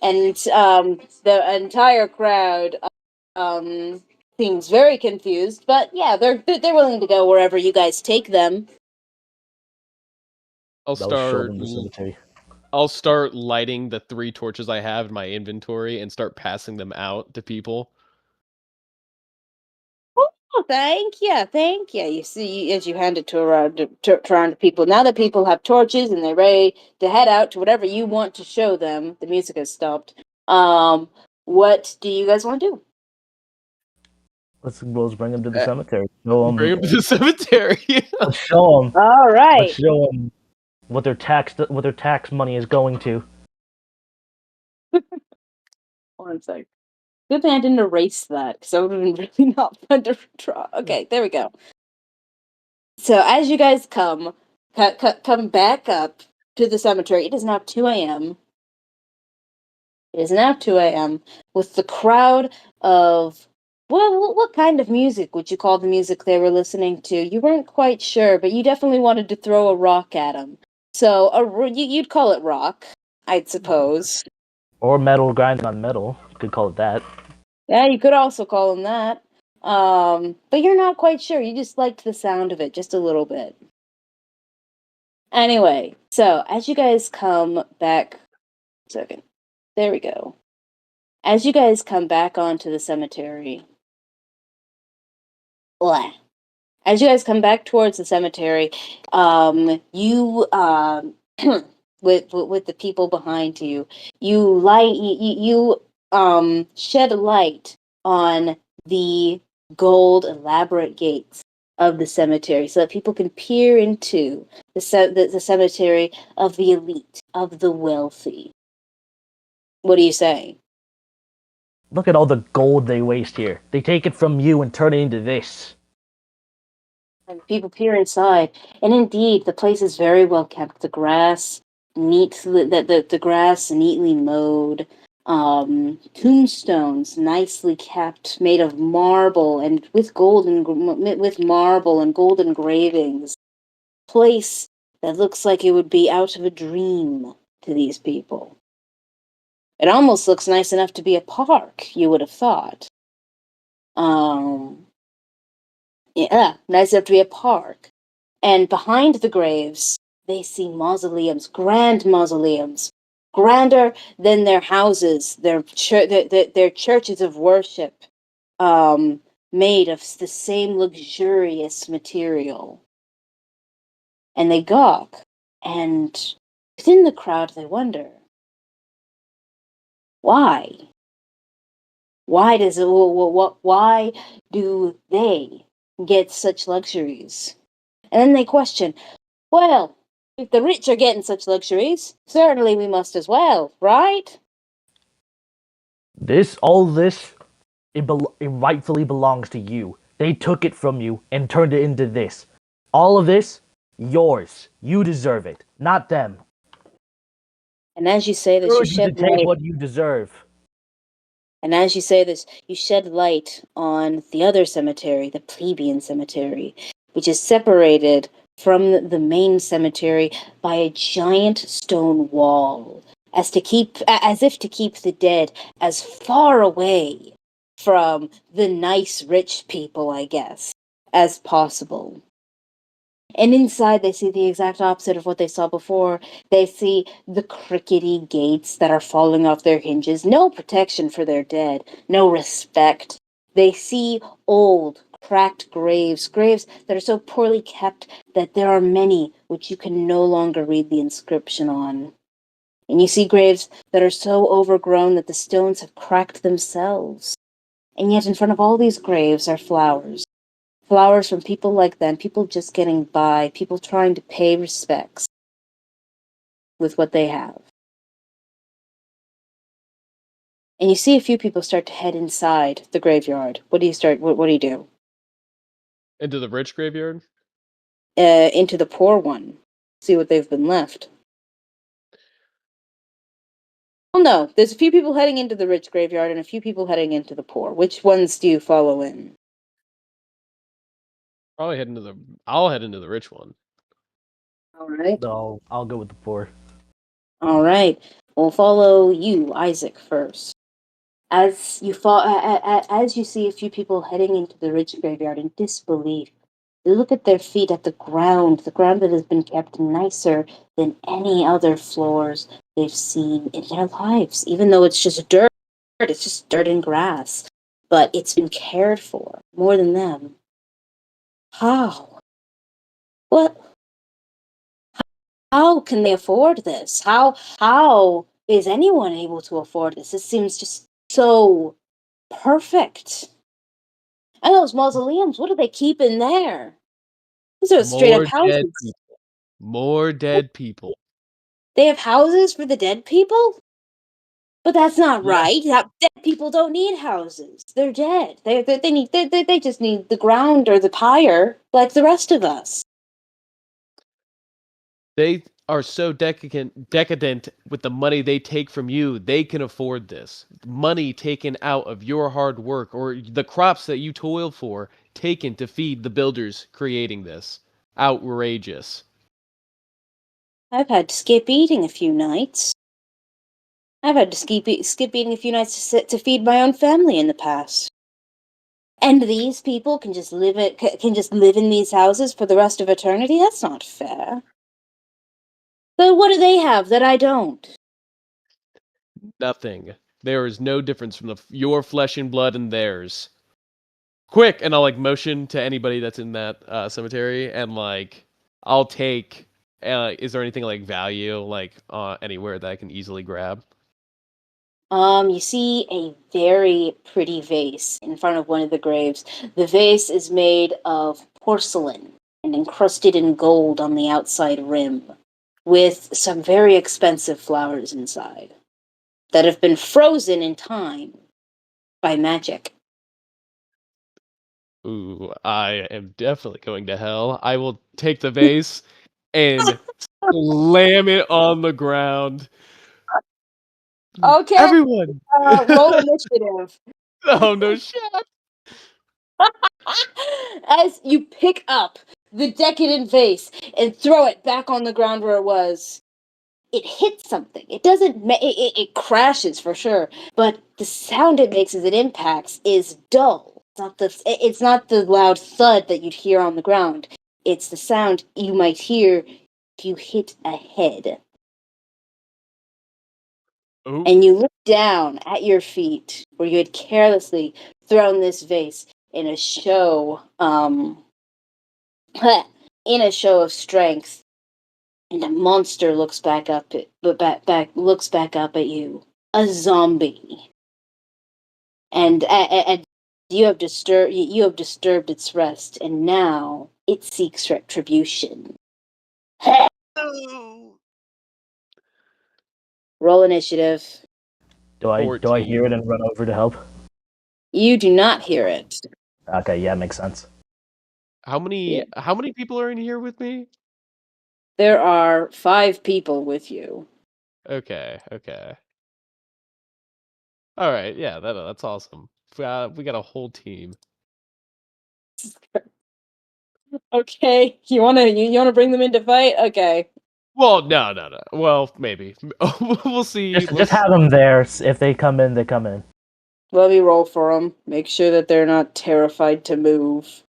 And the entire crowd seems very confused. But yeah, they're willing to go wherever you guys take them. I'll They'll show start them the cemetery. I'll start lighting the 3 torches I have in my inventory and start passing them out to people. Oh, thank you. You see, as you hand it to around to people, now that people have torches and they're ready to head out to whatever you want to show them, the music has stopped. What do you guys want to do? Let's bring them to the Uh, cemetery. Bring them to the cemetery. Let's show them. All Let's right. show them what their tax money is going to. One sec. Good thing I didn't erase that because that would have been really not fun to draw. Okay, there we go. So as you guys come back up to the cemetery, it is now 2 a.m. It is now 2 a.m. with the crowd of, well, what kind of music would you call the music they were listening to? You weren't quite sure, but you definitely wanted to throw a rock at them. So you'd call it rock, I'd suppose. Or metal grinding on metal. You could call it that. Yeah, you could also call them that. But you're not quite sure. You just liked the sound of it just a little bit. Anyway, so as you guys come back, second, there we go. As you guys come back onto the cemetery, blah. As you guys come back towards the cemetery, you with the people behind you, you shed light on the gold elaborate gates of the cemetery, so that people can peer into the cemetery of the elite, of the wealthy. What do you say? Look at all the gold they waste here. They take it from you and turn it into this. And people peer inside, and indeed, the place is very well kept. The grass, the grass neatly mowed. Tombstones nicely kept, made of marble and with marble and gold engravings. Place that looks like it would be out of a dream to these people. It almost looks nice enough to be a park. You would have thought. Um, yeah, nice enough to be a park. And behind the graves, they see mausoleums, grand mausoleums, grander than their houses, their churches of worship, made of the same luxurious material. And they gawk, and within the crowd, they wonder, why? Why do they get such luxuries? And then they question, well, if the rich are getting such luxuries, certainly we must as well, right? All this, it rightfully belongs to you. They took it from you and turned it into this. All of this, yours. You deserve it, not them. And as you say this, you Urge you to shed take light. what you deserve. And as you say this, you shed light on the other cemetery, the plebeian cemetery, which is separated from the main cemetery by a giant stone wall, as if to keep the dead as far away from the nice rich people, I guess, as possible. And inside, they see the exact opposite of what they saw before. They see the crickety gates that are falling off their hinges. No protection for their dead. No respect. They see old, cracked graves. Graves that are so poorly kept that there are many which you can no longer read the inscription on. And you see graves that are so overgrown that the stones have cracked themselves. And yet in front of all these graves are flowers. Flowers from people like them, people just getting by, people trying to pay respects with what they have. And you see a few people start to head inside the graveyard. What do you start? What do you do? Into the rich graveyard? Into the poor one. See what they've been left. Well, no, there's a few people heading into the rich graveyard and a few people heading into the poor. Which ones do you follow in? Probably head into the. I'll head into the rich one. All right. No, I'll go with the poor. All right. We'll follow you, Isaac, first. As you as you see a few people heading into the rich graveyard in disbelief, they look at their feet at the ground that has been kept nicer than any other floors they've seen in their lives. Even though it's just dirt, it's just dirt and grass, but it's been cared for more than them. How? What? How can they afford this? How is anyone able to afford this? This seems just so perfect. And those mausoleums, what do they keep in there? These are straight up More dead houses. people. More dead people. They have houses for the dead people? But that's not Yeah. right. Dead people don't need houses. They're dead. They just need the ground or the pyre like the rest of us. They are so decadent with the money they take from you, they can afford this. Money taken out of your hard work or the crops that you toil for, taken to feed the builders creating this. Outrageous. I've had to skip eating a few nights. I've had to skip eating a few nights to feed my own family in the past. And these people can just can just live in these houses for the rest of eternity? That's not fair. But what do they have that I don't? Nothing. There is no difference from your flesh and blood and theirs. Quick, and I'll like motion to anybody that's in that cemetery, and like I'll take. Is there anything like value like anywhere that I can easily grab? You see a very pretty vase in front of one of the graves. The vase is made of porcelain and encrusted in gold on the outside rim, with some very expensive flowers inside that have been frozen in time by magic. Ooh, I am definitely going to hell. I will take the vase and slam it on the ground. Okay, Everyone! roll initiative. Oh no shit! As you pick up the decadent vase and throw it back on the ground where it was, it hits something. It doesn't. It crashes for sure, but the sound it makes as it impacts is dull. It's not the loud thud that you'd hear on the ground. It's the sound you might hear if you hit a head. Oh, And you look down at your feet where you had carelessly thrown this vase in a show, in a show of strength, and a monster looks back up at, but back looks back up at you. A zombie, and you have disturbed its rest, and now it seeks retribution. Roll initiative. Do I hear 14. it and run over to help? You do not hear it. Okay, yeah, makes sense. Yeah. How many people are in here with me? There are 5 people with you. Okay, okay. All right, yeah, that's awesome. We got a whole team. Okay, you wanna bring them into fight? Okay. Well, no, no, no. Well, maybe. We'll see. Just have them there. If they come in, they come in. Let me roll for them. Make sure that they're not terrified to move.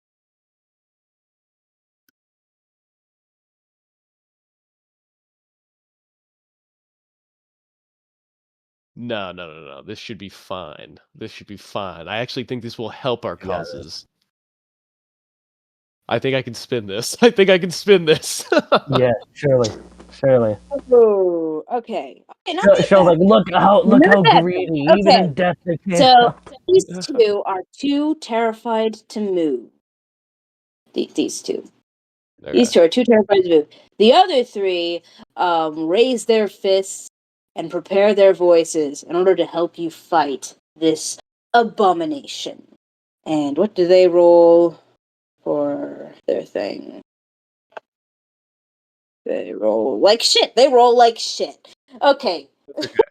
No. This should be fine. This should be fine. I actually think this will help our got this. causes. I think I can spin this. I think I can spin this. Yeah, surely. Oh, okay. Okay, not that Show bad. like look how Not that greedy. bad. Even Okay. in death they can't. So these two are too terrified to move. These two. These two are too terrified to move. The other three raise their fists and prepare their voices in order to help you fight this abomination. And what do they roll for their thing? They roll like shit. They roll like shit. Okay.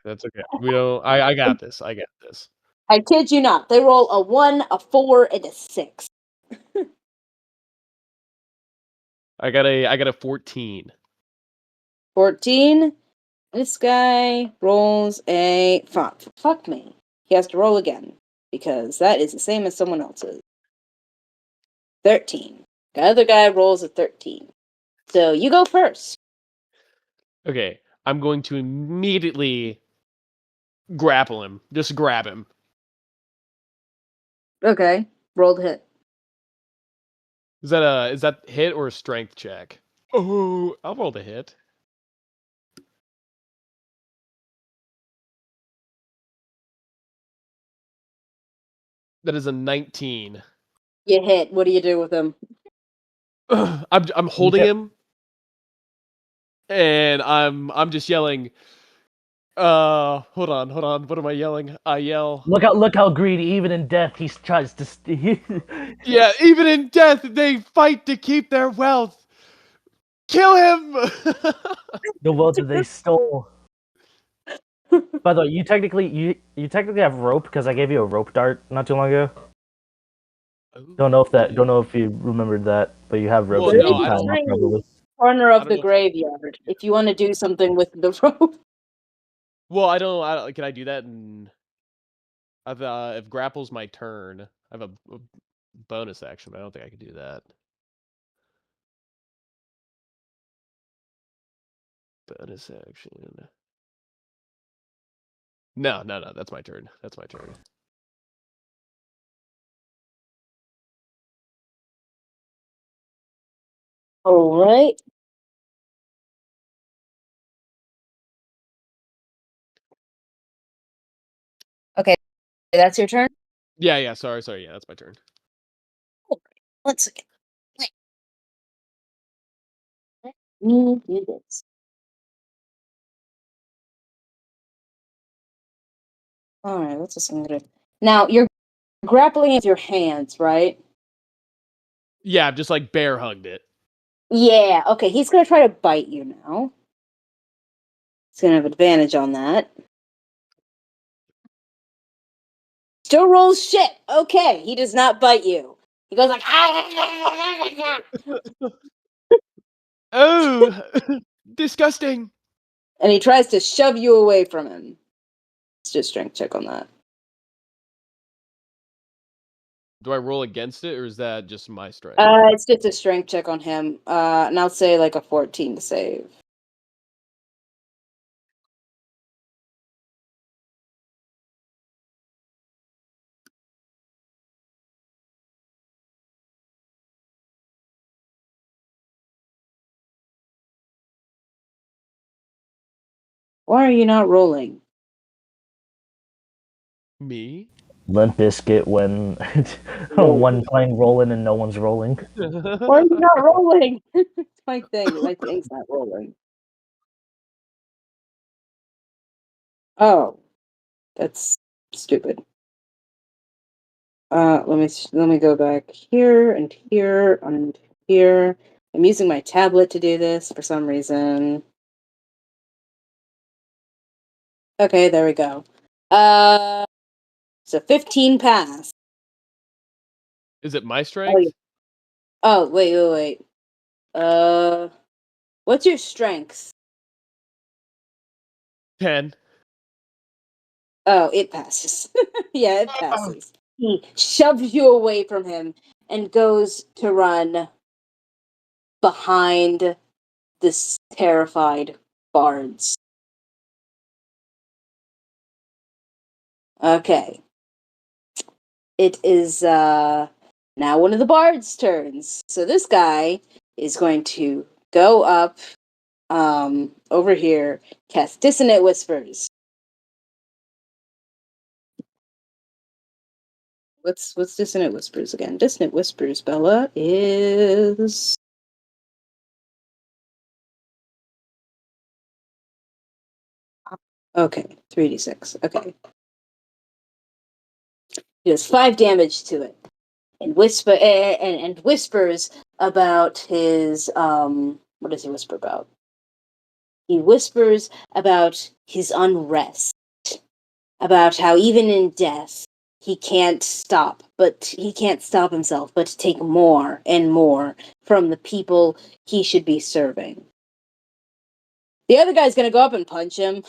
That's okay. We don't. I got this. I got this. I kid you not. They roll a 1, a 4, and a 6. I got a 14. 14. This guy rolls a... Fuck me. He has to roll again. Because that is the same as someone else's. 13. The other guy rolls a 13. So you go first. Okay, I'm going to immediately grapple him. Just grab him. Okay. Roll to hit. Is that hit or a strength check? Oh, I'll roll the hit. That is a 19. You hit. What do you do with him? I'm holding him, and I'm just yelling. Hold on. What am I yelling? I yell. Look how greedy. Even in death he tries to. Yeah, even in death, they fight to keep their wealth. Kill him! The wealth that they stole. By the way, you technically have rope because I gave you a rope dart not too long ago. Don't know if you remembered that, but you have rope. Well, So no, you can I tie don't. them up probably. Corner I of don't the know if graveyard. If you want to do something with the rope. Well, I don't. Can I do that? If grapple's my turn, I have a bonus action, but I don't think I can do that. Bonus action. No. That's my turn. That's my turn. All right. Okay, that's your turn. Yeah. Sorry. Yeah, that's my turn. Let's get. Let me do this. All right. What's this I'm gonna do? Now you're grappling with your hands, right? Yeah, I've just like bear hugged it. Yeah. Okay. He's gonna try to bite you now. He's gonna have advantage on that. Still rolls shit. Okay. He does not bite you. He goes like, Oh, disgusting. and he tries to shove you away from him. Let's just strength check on that. Do I roll against it, or is that just my strength? It's just a strength check on him. And I'll say like a 14 to save. Why are you not rolling? Me? Limp Biscuit when one playing rolling and no one's rolling. Why are you not rolling? It's my thing. My thing's not rolling. Oh, that's stupid. Let me go back here and here and here. I'm using my tablet to do this for some reason. Okay, there we go. So 15 pass. Is it my Oh, strength? oh, wait. What's your strength? 10. Oh, it passes. Yeah, it passes. He shoves you away from him and goes to run behind this terrified bards. Okay. It is now one of the bards' turns. So this guy is going to go up over here, cast Dissonant Whispers. What's Dissonant Whispers again? Dissonant Whispers, Bella, is okay, 3d6. Okay. He does 5 damage to it. And whispers about his what does he whisper about? He whispers about his unrest, about how even in death he can't stop himself but to take more and more from the people he should be serving. The other guy's gonna go up and punch him.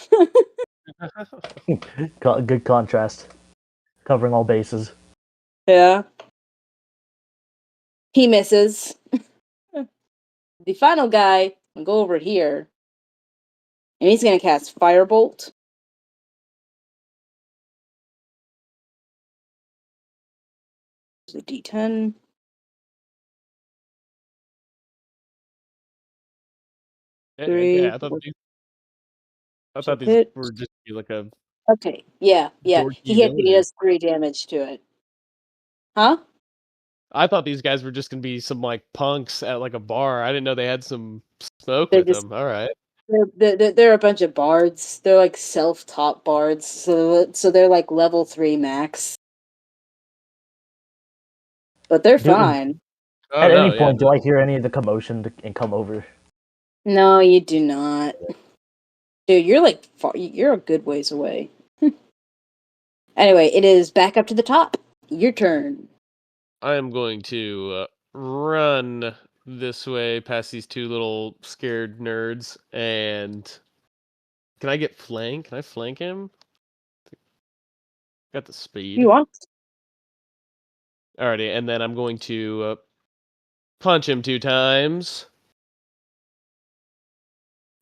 Good contrast, covering all bases. Yeah. He misses. The final guy will go over here and he's gonna cast Firebolt. The D10. Yeah, 3. I thought these Hit. were just like a Okay. Yeah. dorky He hit, but he villager. does 3 damage to it. Huh? I thought these guys were just gonna be some like punks at like a bar. I didn't know they had some smoke They're with just them. All right. they're a bunch of bards. They're like self-taught bards, so they're like level 3 max. But they're fine. Oh At no, any yeah. point, do I hear any of the commotion and come over? No, you do not. Dude, you're like you're a good ways away. Anyway, it is back up to the top. Your turn. I am going to run this way past these two little scared nerds, and can I get flank? Can I flank him? Got the speed. You want? Alrighty, and then I'm going to punch him 2 times.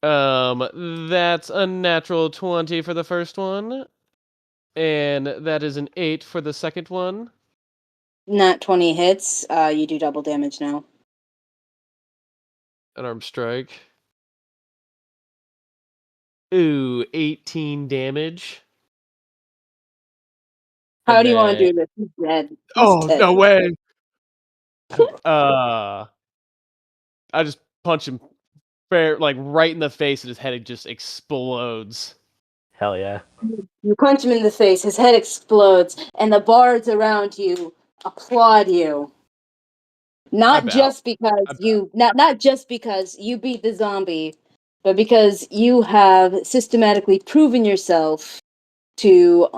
That's a natural 20 for the first one, and that is an 8 for the second one. Not 20 hits. You do double damage now. An arm strike. Ooh, 18 damage. How And do you want to then do this? He's dead. He's oh, dead. no way. I just punch him fair like right in the face and his head just explodes. Hell yeah. You punch him in the face, his head explodes, and the bards around you applaud you. Not just because not just because you beat the zombie, but because you have systematically proven yourself to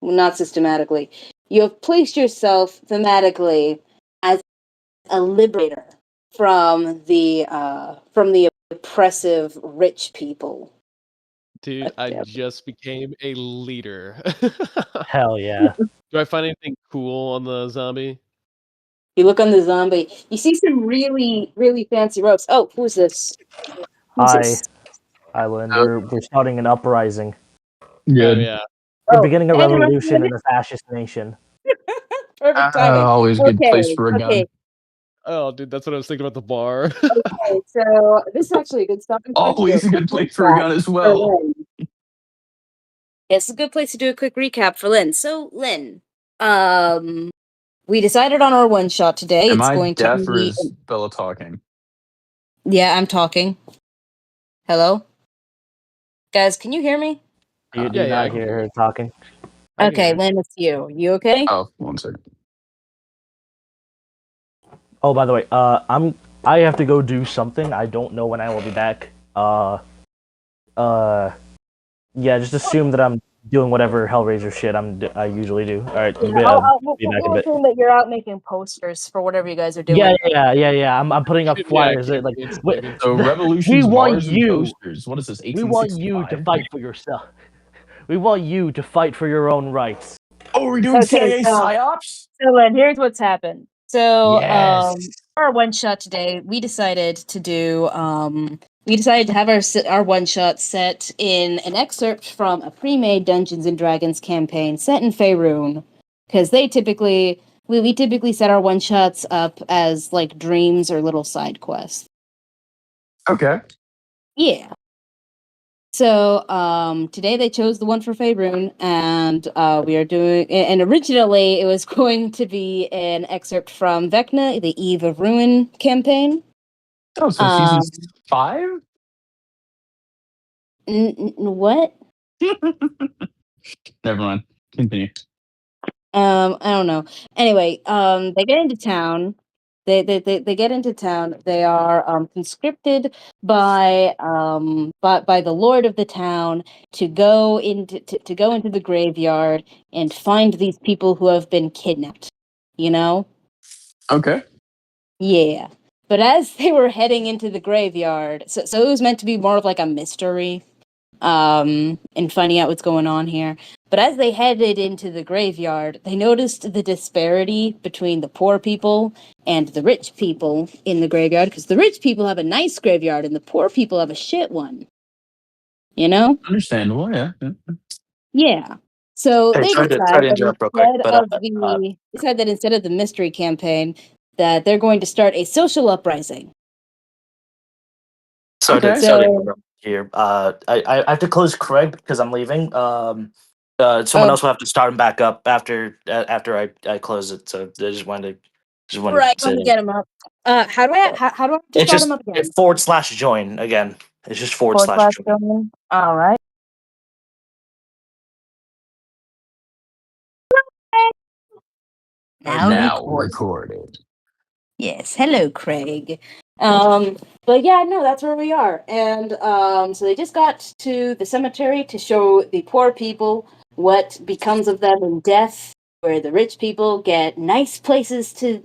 well, not systematically. You have placed yourself thematically as a liberator from the oppressive rich people. Dude, I just became a leader. Hell yeah. Do I find anything cool on the zombie? You look on the zombie. You see some really, really fancy ropes. Oh, who's this? Who's Hi, this? Island. We're starting an uprising. Oh Good. yeah. We're Oh, beginning a and revolution in a fascist nation. perfect timing. Always a good place for a gun. Okay. Oh, dude, that's what I was thinking about the bar. Okay, so this is actually a good stopping point to do Always a quick good place for a recap gun as for well. Lynn. It's a good place to do a quick recap for Lynn. So, Lynn, we decided on our one shot today. Am It's I going to deaf or be. is Bella talking? Yeah, I'm talking. Hello? Guys, can you hear me? Do you Yeah, I not can hear hear her you. talking? I can Okay, hear you. Lynn, it's you. You okay? Oh, 1 second. Oh, by the way, I have to go do something. I don't know when I will be back. Yeah, just assume that I'm doing whatever Hellraiser shit I usually do. All right, Yeah, be back in a bit. assume that you're out making posters for whatever you guys are doing. Yeah. I'm putting up Yeah, flyers that campaigns, we, maybe. So we revolutions, want bars, and you. posters. What is this, We want you to 1865? fight for yourself. We want you to fight for your own rights. Oh, we're doing Okay, CIA so PSYOPs? Lynn, here's what's happened. So, Yes. for our one shot today, we decided to do we decided to have our one shot set in an excerpt from a pre-made Dungeons and Dragons campaign set in Faerun, because we typically set our one shots up as like dreams or little side quests. Okay. Yeah. So today they chose the one for Faerun, and we are doing. And originally it was going to be an excerpt from Vecna, the Eve of Ruin campaign. Oh, so season 5? What? Never mind. Continue. I don't know. Anyway, they get into town. They get into town. They are conscripted by the lord of the town to go into the graveyard and find these people who have been kidnapped. You know? Okay. Yeah. But as they were heading into the graveyard, so it was meant to be more of like a mystery, and finding out what's going on here. But as they headed into the graveyard, they noticed the disparity between the poor people and the rich people in the graveyard, because the rich people have a nice graveyard and the poor people have a shit one. You know? Understandable, yeah. Yeah. So Hey, they sorry decide to that interrupt real quick, but instead of the mystery campaign, that they're going to start a social uprising. Okay. sorry to interrupt here. I have to close Craig because I'm leaving. Someone else will have to start him back up after I close it. So I just wanted Right, to say let me that. get him up. How do I have to It's start him just up again? / join again. It's just / Forward slash join. join. All right. Now recorded. Yes. Hello, Craig. But yeah, no, that's where we are. And so they just got to the cemetery to show the poor people what becomes of them in death, where the rich people get nice places to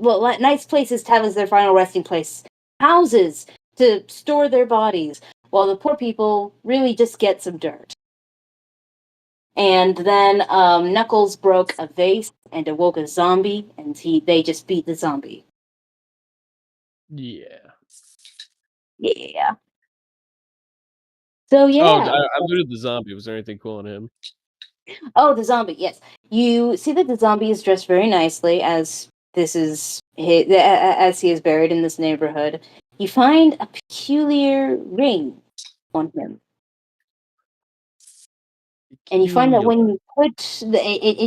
have as their final resting place, houses to store their bodies, while the poor people really just get some dirt. And then Knuckles broke a vase and awoke a zombie, and they just beat the zombie. Yeah. Yeah. So Oh, yeah. I looted the zombie. Was there anything cool on him? Oh, the zombie. Yes, you see that the zombie is dressed very nicely, as as he is buried in this neighborhood. You find a peculiar ring on him, and you find that when you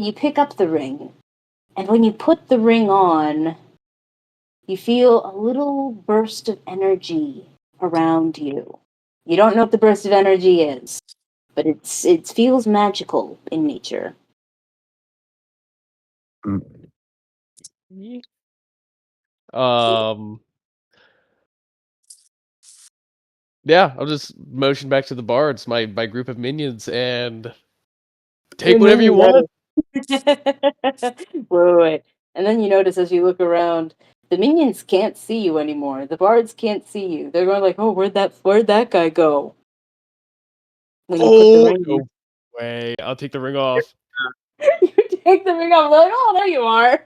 you pick up the ring, and when you put the ring on, you feel a little burst of energy around you. You don't know what the burst of energy is, but it feels magical in nature. Yeah. Um. Yeah, I'll just motion back to the bards, my group of minions, and take whatever you want. Wait. And then you notice as you look around, the minions can't see you anymore. The bards can't see you. They're going like, "Oh, where'd that guy go?" When you put the Oh ring on. no way! I'll take the ring off. You take the ring off. They're like, "Oh, there you are."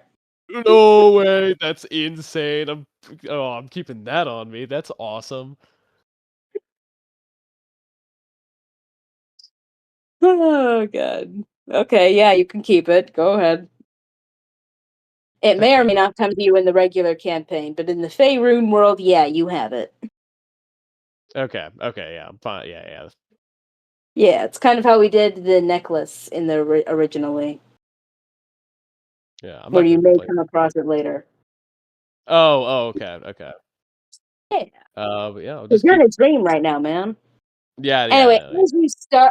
No way! That's insane. I'm keeping that on me. That's awesome. Oh god. Okay, yeah, you can keep it. Go ahead. It may or may not come to you in the regular campaign, but in the Faerun world, yeah, you have it. Okay, yeah, I'm fine. Yeah. Yeah, it's kind of how we did the necklace in the originally, Yeah, I'm where not you gonna may complain. come across it later. Okay. Yeah. But yeah, I'll Because just you're in keep. a dream right now, man. Yeah. Anyway, No.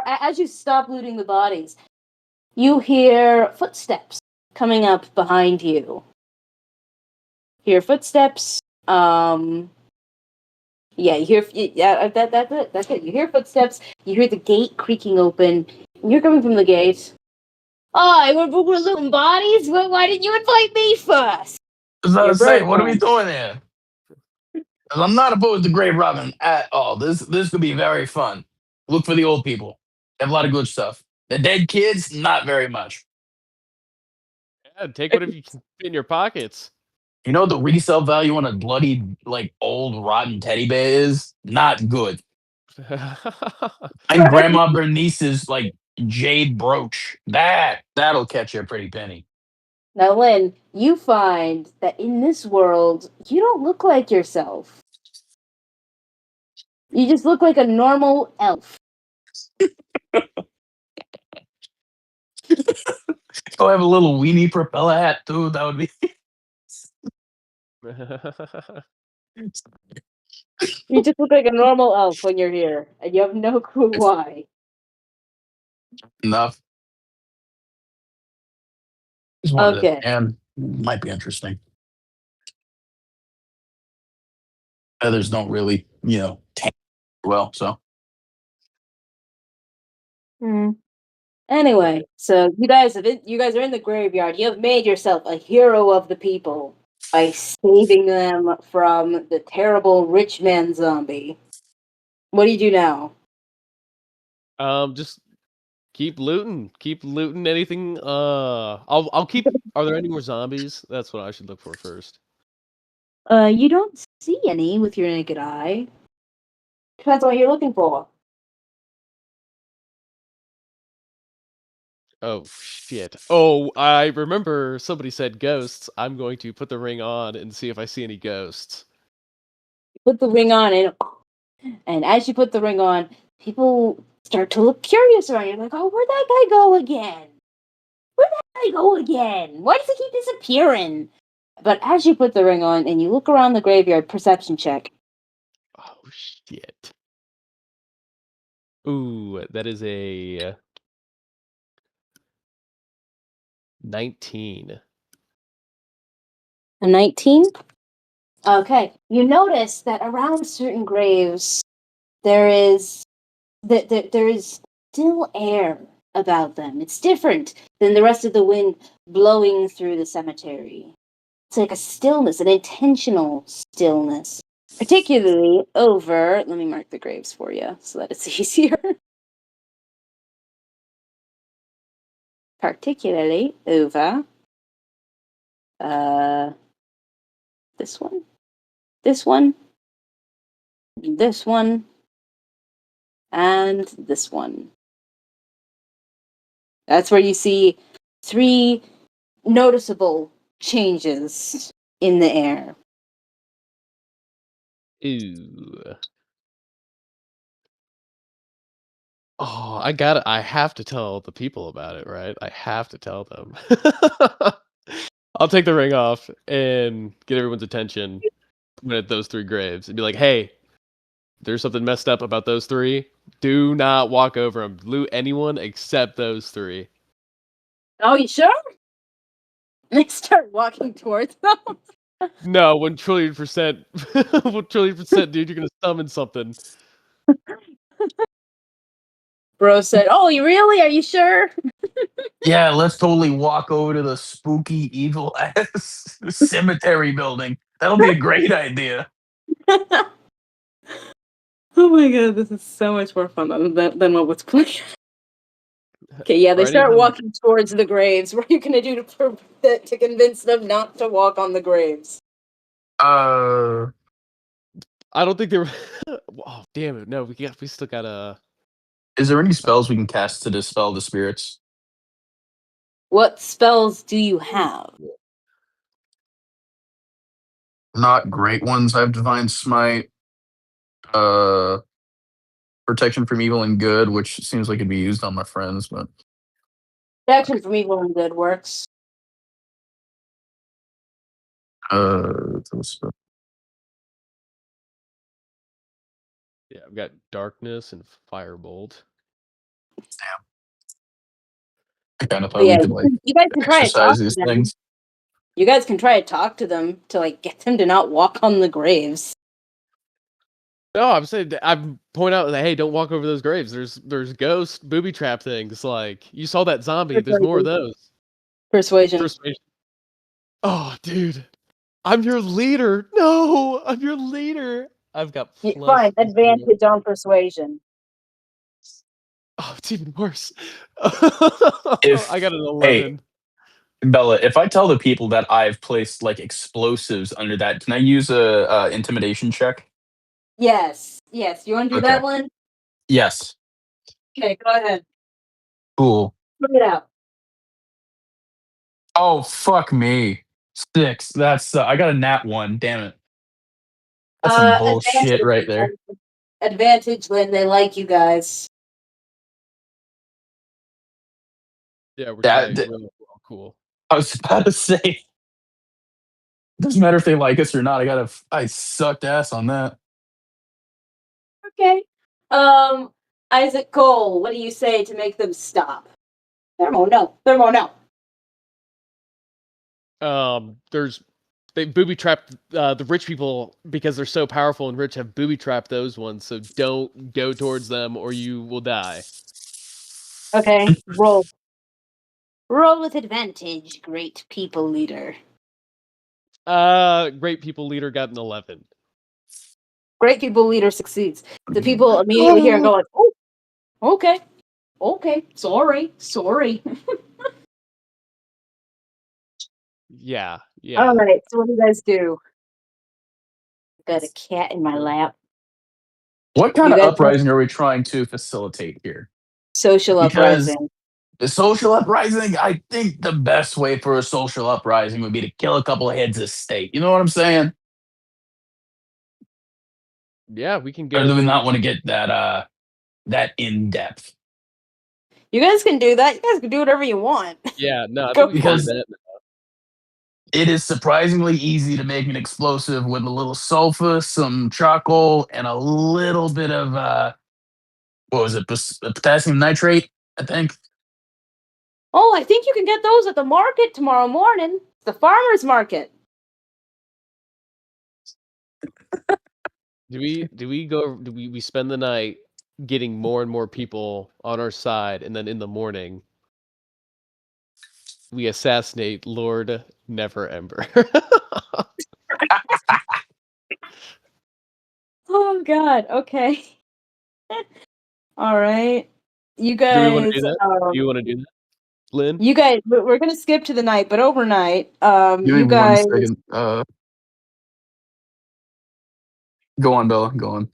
as you stop looting the bodies, you hear footsteps coming up behind you. Hear footsteps. Yeah, that's it. That's it. You hear footsteps. You hear the gate creaking open. You're coming from the gate. Oh, we're looting bodies. Why didn't you invite me first? I was about You're to say, what are we Birdman. doing here? 'Cause I'm not opposed to grave robbing at all. This could be very fun. Look for the old people. They have a lot of good stuff. The dead kids, not very much. Yeah, take whatever you can fit in your pockets. You know what the resale value on a bloody, like old rotten teddy bear is? Not good. And Grandma Bernice's like jade brooch. That'll catch you a pretty penny. Now, Lynn, you find that in this world, you don't look like yourself. You just look like a normal elf. Oh, I have a little weenie propeller hat too. That would be You just look like a normal elf when you're here, and you have no clue why. enough. Just wanted Okay. to, and might be interesting. Others don't really, tank well. So Hmm. Anyway, so you guys are in the graveyard. You have made yourself a hero of the people by saving them from the terrible rich man zombie. What do you do now? Just keep looting. Keep looting anything. I'll keep. Are there any more zombies? That's what I should look for first. You don't see any with your naked eye. Depends on what you're looking for. Oh shit. Oh, I remember somebody said ghosts. I'm going to put the ring on and see if I see any ghosts. Put the ring on, and as you put the ring on, people start to look curious around you. Like, oh, where'd that guy go again? Where'd that guy go again? Why does he keep disappearing? But as you put the ring on and you look around the graveyard, perception check. Oh shit. Ooh, that is a 19. A 19? Okay. You notice that around certain graves, there is there is still air about them. It's different than the rest of the wind blowing through the cemetery. It's like a stillness, an intentional stillness. Particularly over, let me mark the graves for you so that it's easier. Particularly over this one, this one, this one, and this one. That's where you see 3 noticeable changes in the air. Ooh. Oh, I have to tell the people about it, right? I have to tell them. I'll take the ring off and get everyone's attention at those 3 graves and be like, "Hey, there's something messed up about those 3. Do not walk over them. Loot anyone except those 3." Oh, you sure? They start walking towards them. No, 1,000,000,000%, 1,000,000,000%, dude, you're gonna summon something. Bro said, "Oh, you really? Are you sure?" yeah, let's totally walk over to the spooky evil ass cemetery building. That'll be a great idea. Oh my god, this is so much more fun than what was planned. Okay, yeah, they Or start anything. walking towards the graves. What are you gonna do to convince them not to walk on the graves? Uh, I don't think they were. Oh, damn it! No, we still gotta. is there any spells we can cast to dispel the spirits? What spells do you have? Not great ones. I have divine smite, uh, protection from evil and good, which seems like it'd be used on my friends, but Protection from evil and good works. uh, Yeah, I've got darkness and firebolt. I kind of But thought we yeah, could like you guys can try to exercise talk to these them. things. You guys can try to talk to them to like get them to not walk on the graves. No, I'm saying I'm point out that hey, don't walk over those graves. There's ghost booby trap things. Like you saw that zombie. There's more of those. Persuasion. Persuasion. Oh, dude, I'm your leader. No, I'm your leader. I've got Fine, plus 0. advantage on persuasion. Oh, it's even worse. If I got an hey 11. Bella, if I tell the people that I've placed like explosives under that, can I use a intimidation check? Yes, yes. You want to do Okay. that one? Yes. Okay, go ahead. Cool. Put it out. Oh, fuck me. 6. That's I got a nat 1. Damn it. That's some bullshit right there. Advantage when they like you guys. Yeah, we're That, doing really well. Cool. I was about to say, doesn't matter if they like us or not. I sucked ass on that. Okay. Isaac Cole, what do you say to make them stop? Thermo, no. Thermo, no. They booby trapped the rich people because they're so powerful and rich have booby trapped those ones. So don't go towards them or you will die. Okay, roll. Roll with advantage, great people leader. Great people leader got an 11. Great people leader succeeds. The people immediately hear and go like, oh, okay, sorry. Yeah. All right, so what do you guys do? Got a cat in my lap. What kind You of guys have uprising are we trying to facilitate here? social Because uprising. the social uprising, I think the best way for a social uprising would be to kill a couple of heads of state. You know what I'm saying? Yeah, we can Or do we go. not want to get that in depth? You guys can do that. You guys can do whatever you want. Yeah, no, I Go think we can do Because that. it is surprisingly easy to make an explosive with a little sulfur, some charcoal, and a little bit of what was it, potassium nitrate, I think. Oh, I think you can get those at the market tomorrow morning. The farmer's market. Do we spend the night getting more and more people on our side, and then in the morning we assassinate Lord Never Ember? Oh God. Okay. All right. You Do we want to guys. do that? Do you want to do that, Lynn? You guys. We're gonna skip to the night, but overnight. Give me You one guys. second. Go on, Bella. Go on.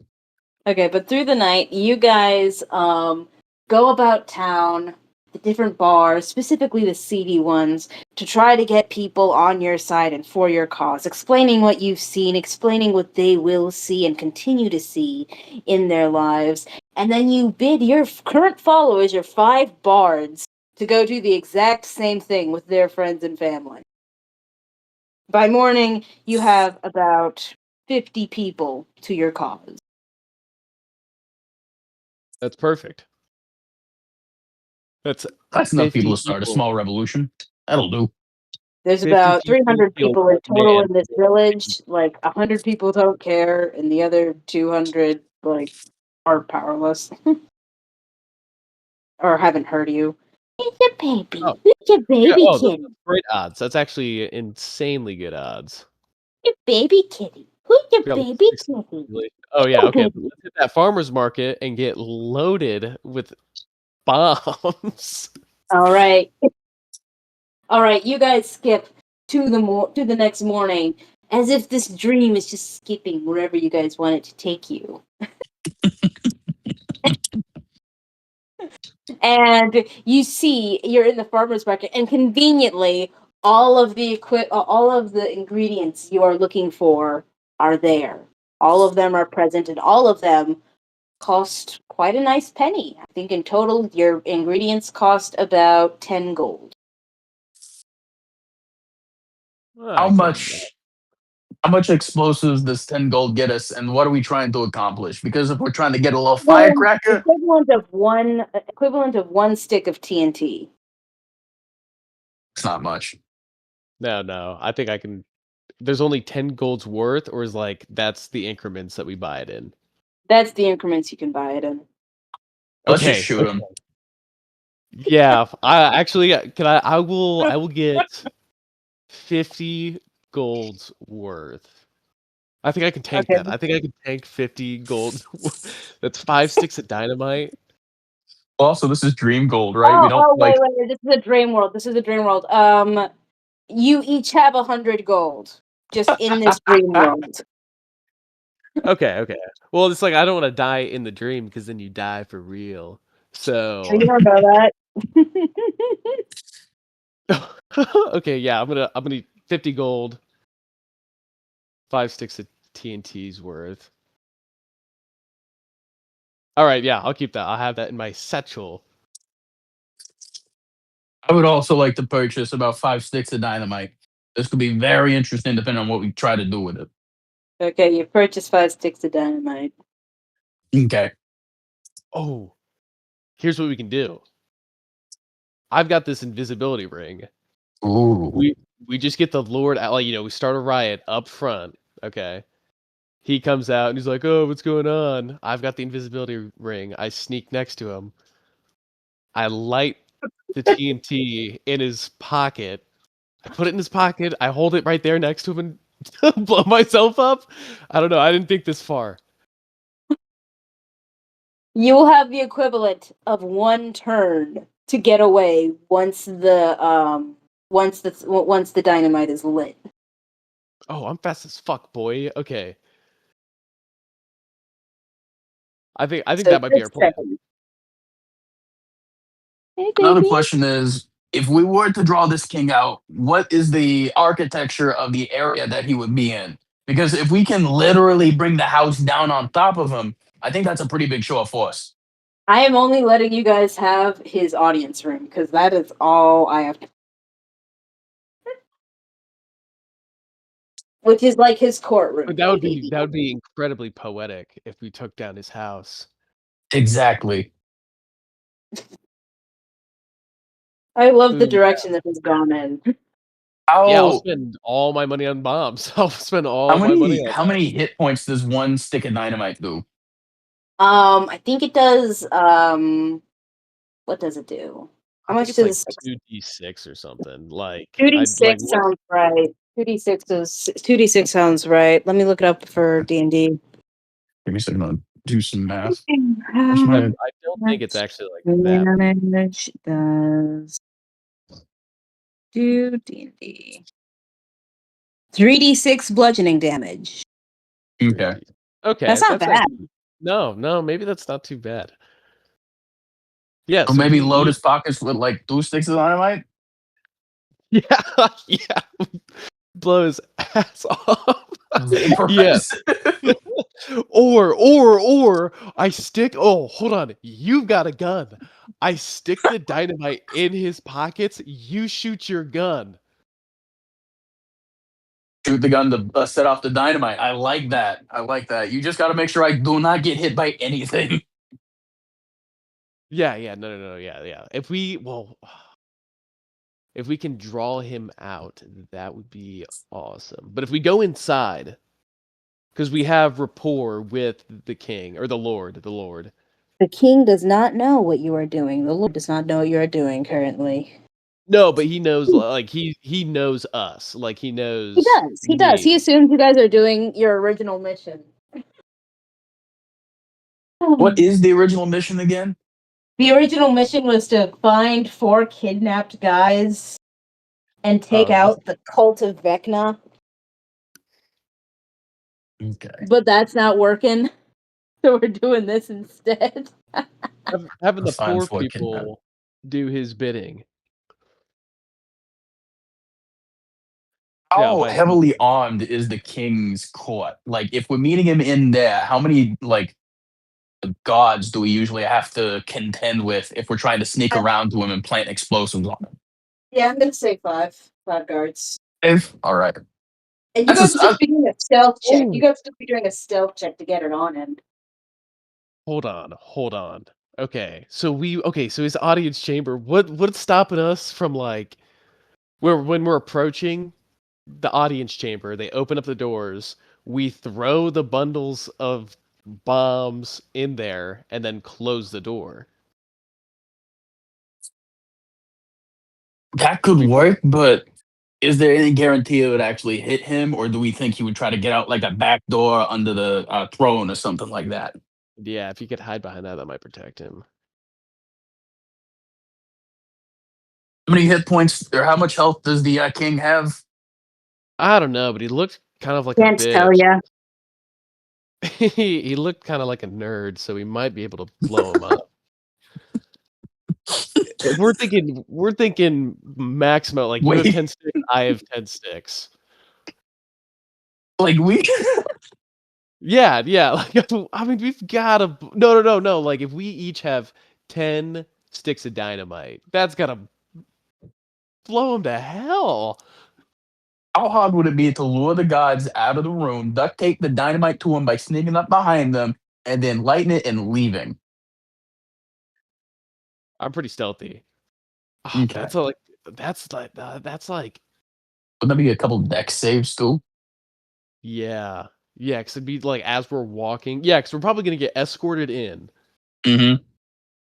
Okay, but through the night, you guys go about town, the different bars, specifically the seedy ones, to try to get people on your side and for your cause, explaining what you've seen, explaining what they will see and continue to see in their lives. And then you bid your current followers, your 5 bards, to go do the exact same thing with their friends and family. By morning, you have about 50 people to your cause. That's perfect. That's That's enough people 50 to start a people. small revolution. That'll do. There's 50 about 300 kill people in one total man. in this village. Like 100 people don't care, and the other 200 like are powerless or haven't heard you. It's your baby. Oh, It's your yeah. baby Oh, kitty. that's great odds. That's actually insanely good odds. Your baby kitty. Who's your We got like baby 60 kitty? population. Oh yeah, Your okay. baby. Let's hit that farmer's market and get loaded with bombs. All right. All right. You guys skip to the next morning, as if this dream is just skipping wherever you guys want it to take you. And you see you're in the farmer's market, and conveniently all of the ingredients you are looking for are there. All of them are present, and all of them cost quite a nice penny. I think in total your ingredients cost about 10 gold. How I can. much explosives does 10 gold get us, and what are we trying to accomplish? Because if we're trying to get a little Equivalent, firecracker, equivalent of one stick of TNT. it's not much. No. I think I can. There's only 10 gold's worth, or is like that's the increments that we buy it in. That's the increments you can buy it in. Let's just Okay. shoot them. Yeah. I actually can. I will get 50 gold's worth. I think I can tank Okay. that. I think I can tank 50 gold. That's 5 sticks of dynamite. Also, this is dream gold, right? We don't Wait, like. wait. This is a dream world. This is a dream world. You each have 100 gold just in this dream world. Okay. Well, it's like I don't want to die in the dream because then you die for real. So You don't know that. okay, yeah, I'm gonna 50 gold, 5 sticks of TNT's worth. All right, yeah, I'll keep that. I'll have that in my satchel. I would also like to purchase about 5 sticks of dynamite. This could be very interesting depending on what we try to do with it. Okay, you purchased 5 sticks of dynamite. Okay. Oh, here's what we can do. I've got this invisibility ring. Ooh. We just get the Lord out, like, we start a riot up front, okay? He comes out and he's like, "Oh, what's going on?" I've got the invisibility ring. I sneak next to him. I light the TNT in his pocket. I put it in his pocket. I hold it right there next to him and blow myself up. I don't know. I didn't think this far. You will have the equivalent of 1 turn to get away once the dynamite is lit. Oh, I'm fast as fuck, boy. Okay. I think So that might be our just plan. saying. Hey, Another baby. question is, if we were to draw this king out, what is the architecture of the area that he would be in? Because if we can literally bring the house down on top of him, I think that's a pretty big show of force. I am only letting you guys have his audience room because that is all I have to. Which is like his courtroom, But baby. that would be incredibly poetic if we took down his house. Exactly. I love the Ooh, direction that has gone in. yeah, I'll How spend all my money on bombs. I'll spend how all my money many on how many hit points does 1 stick of dynamite do? I think it does. What does it do? I How think much it's like does 2d6 or something. Like two d I'd like six what? sounds right? 2d6 sounds right. Let me look it up for D&D. Give me a second. I'll do some math. What's my I don't think it's actually like that. Damage does do D&D. 3d6 bludgeoning damage. okay? Okay, That's not that's bad. actually no, maybe that's not too bad. Yeah, So so maybe he load his pockets with like 2 sticks of dynamite. yeah, yeah, blow his ass off. Yeah. Vaporize. Or I stick hold on. You've got a gun. I stick the dynamite in his pockets, you shoot your gun. Shoot the gun to set off the dynamite. I like that. I like that. You just got to make sure I do not get hit by anything. Yeah, no, yeah. If we can draw him out, that would be awesome. But if we go inside, because we have rapport with the king or the Lord. The king does not know what you are doing. The Lord does not know what you are doing currently. No, but he knows, like he knows us, like he He knows does. He does. me. He assumes you guys are doing your original mission. What is the original mission again? The original mission was to find 4 kidnapped guys and take Uh, out the cult of Vecna, Okay. but that's not working. So we're doing this instead. having A the fine poor for kidnap. people do his bidding. Yeah, How by some heavily armed is the king's court? Like, if we're meeting him in there, how many like gods do we usually have to contend with if we're trying to sneak around to him and plant explosives on him? Yeah, I'm gonna say 5 guards. If all right, And you that's guys just just be doing a stealth check. You Oh, guys just be doing a stealth check to get it on him. hold on. So his audience chamber, what's stopping us from like when we're approaching the audience chamber, they open up the doors, we throw the bundles of bombs in there and then close the door. that could We work, but is there any guarantee it would actually hit him, or do we think he would try to get out like a back door under the throne or something like that? Yeah, if you could hide behind that, that might protect him. How many hit points or how much health does the king have? I don't know, but he looked kind of like a Can't tell bitch. ya. He looked kind of like a nerd, so we might be able to blow him up. We're thinking maximum. Like you have Wait, 10 sticks, I have 10 sticks. like we Yeah. Like I mean, we've got to. No. Like if we each have 10 sticks of dynamite, that's gotta blow him to hell. how hard would it be to lure the gods out of the room, duct tape the dynamite to them by sneaking up behind them, and then lighting it and leaving? I'm pretty stealthy. Oh, but Okay. that's like Would that be a couple deck saves too? yeah. Yeah, because it'd be like as we're walking. Yeah, because we're probably gonna get escorted in. Mm-hmm.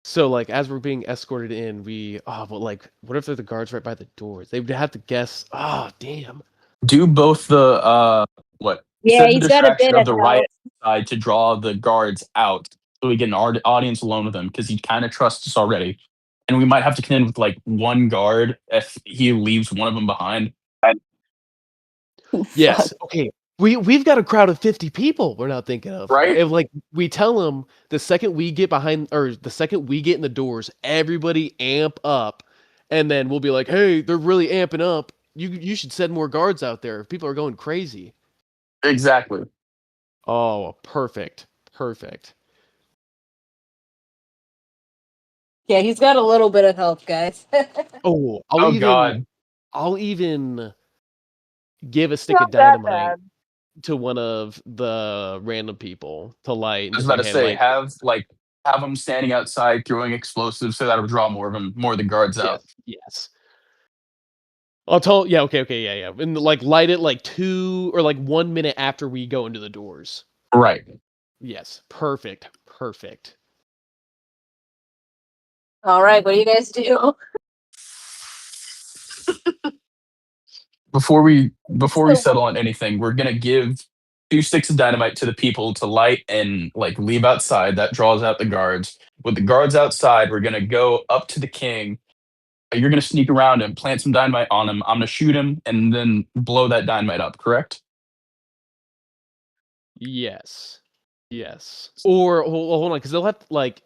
So like as we're being escorted in, but like what if they're the guards right by the doors? They would have to guess. Oh damn. Do both the what? Yeah, Set the he's got a distraction bit of of the help. right side to draw the guards out, so we get an audience alone with him because he kind of trusts us already, and we might have to contend with like one guard if he leaves one of them behind. Yes. Okay. We've got a crowd of 50 people we're not thinking of. Right? If like we tell them the second we get behind or the second we get in the doors, everybody amp up, and then we'll be like, hey, they're really amping up. You should send more guards out there. People are going crazy. Exactly. Oh, perfect. Perfect. Yeah, he's got a little bit of help, guys. Oh, Oh God. I'll even give a stick of Not that dynamite bad. to one of the random people to light and I was just about like, to hey, say, light. have them standing outside throwing explosives so that'll draw more of them, more of the guards out. Yes. I'll tell. Yeah. Okay. Yeah. And like light it like 2 or like 1 minute after we go into the doors. Right. Yes. Perfect. Perfect. All right, what do you guys do? Before we So, settle on anything, we're gonna give 2 sticks of dynamite to the people to light and like leave outside. That draws out the guards. With the guards outside, we're gonna go up to the king. You're gonna sneak around and plant some dynamite on him. I'm gonna shoot him and then blow that dynamite up. Correct? Yes. Yes. Or hold on, because they'll have to, like,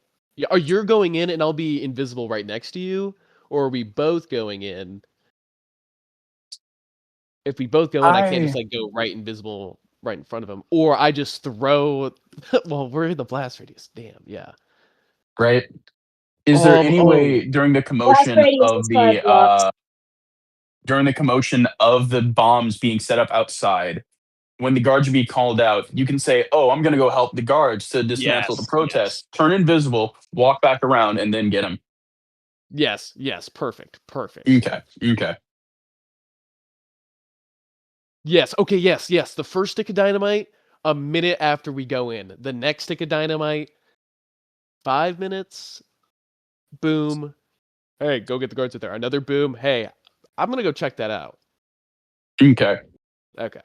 are you going in and I'll be invisible right next to you, or are we both going in? If we both go in, I can't just I like go right invisible right in front of him, or I just throw. Well, we're in the blast radius. Damn. Yeah. right. Is there any Oh. way blast radius is 5 blocks. during the commotion of the bombs being set up outside, when the guards are being called out, you can say, "Oh, I'm going to go help the guards to dismantle the Yes. protest." Turn invisible, walk back around, and then get them. Yes. Yes. Perfect. Perfect. Okay. Okay. Yes. Okay. Yes. Yes. The first stick of dynamite, a minute after we go in. The next stick of dynamite, 5 minutes. Boom. Hey, go get the guards out there. Another boom. Hey, I'm gonna go check that out. Okay. Okay.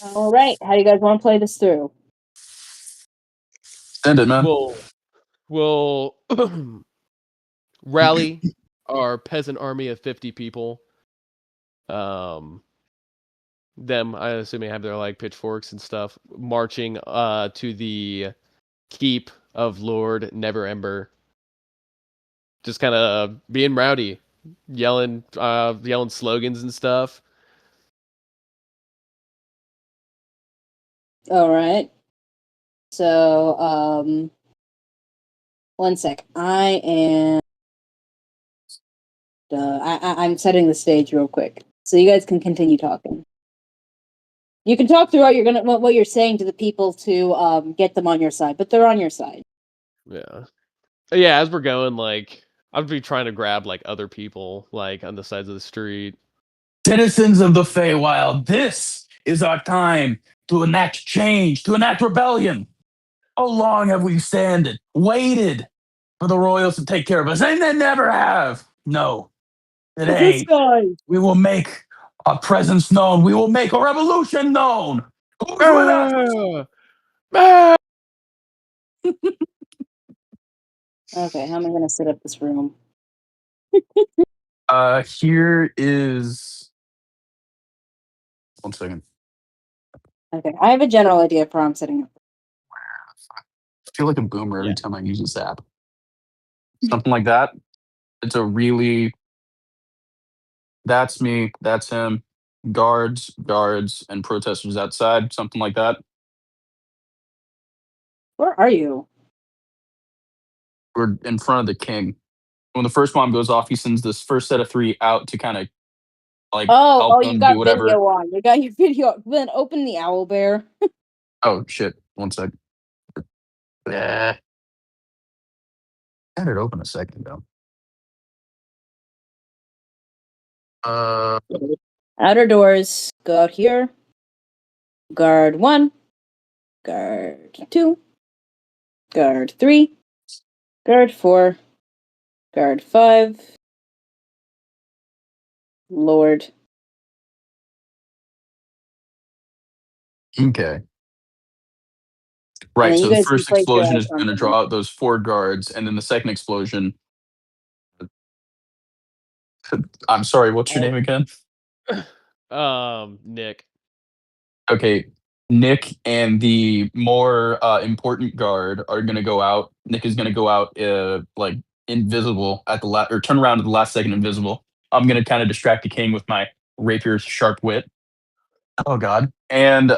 All right, how do you guys want to play this through? Send it, man. We'll rally our peasant army of 50 people. Them, I assume they have their like pitchforks and stuff, marching to the keep of Lord Never Ember. Just kind of being rowdy, yelling slogans and stuff. All right. So, 1 sec. I am. I'm setting the stage real quick, so you guys can continue talking. You can talk throughout. You're gonna what you're saying to the people to get them on your side, but they're on your side. Yeah. Yeah, as we're going, like I'd be trying to grab like other people like on the sides of the street. Citizens of the Feywild, this is our time to enact change, to enact rebellion. How long have we waited for the royals to take care of us? And they never have. No. This Today, guy. we will make our presence known. We will make a revolution known. Who's with us? Ah! Ah! Okay, how am I gonna set up this room? Here is 1 second. Okay, I have a general idea for how I'm setting up. I feel like a boomer every Yeah. time I use this app. Something like that. It's a really. That's me. That's him. Guards, and protesters outside. Something like that. Where are you? We're in front of the king. When the first bomb goes off, he sends this first set of 3 out to kind of like help You them do got whatever. video on. You got your video. Then open the owl bear. Oh shit! 1 sec. Yeah, I had it open a second ago. Uh, Outer doors. Go out here. Guard 1. Guard 2. Guard 3. Guard 4. Guard 5. Lord. okay. And Right. then So you the guys can first place your explosion eyes is on going to them. draw out those 4 guards, and then the second explosion. I'm sorry. What's your name again? Nick. Okay. Nick and the more important guard are going to go out. Nick is going to go out like invisible at the last, or turn around at the last second invisible. I'm going to kind of distract the king with my rapier's sharp wit. Oh God. And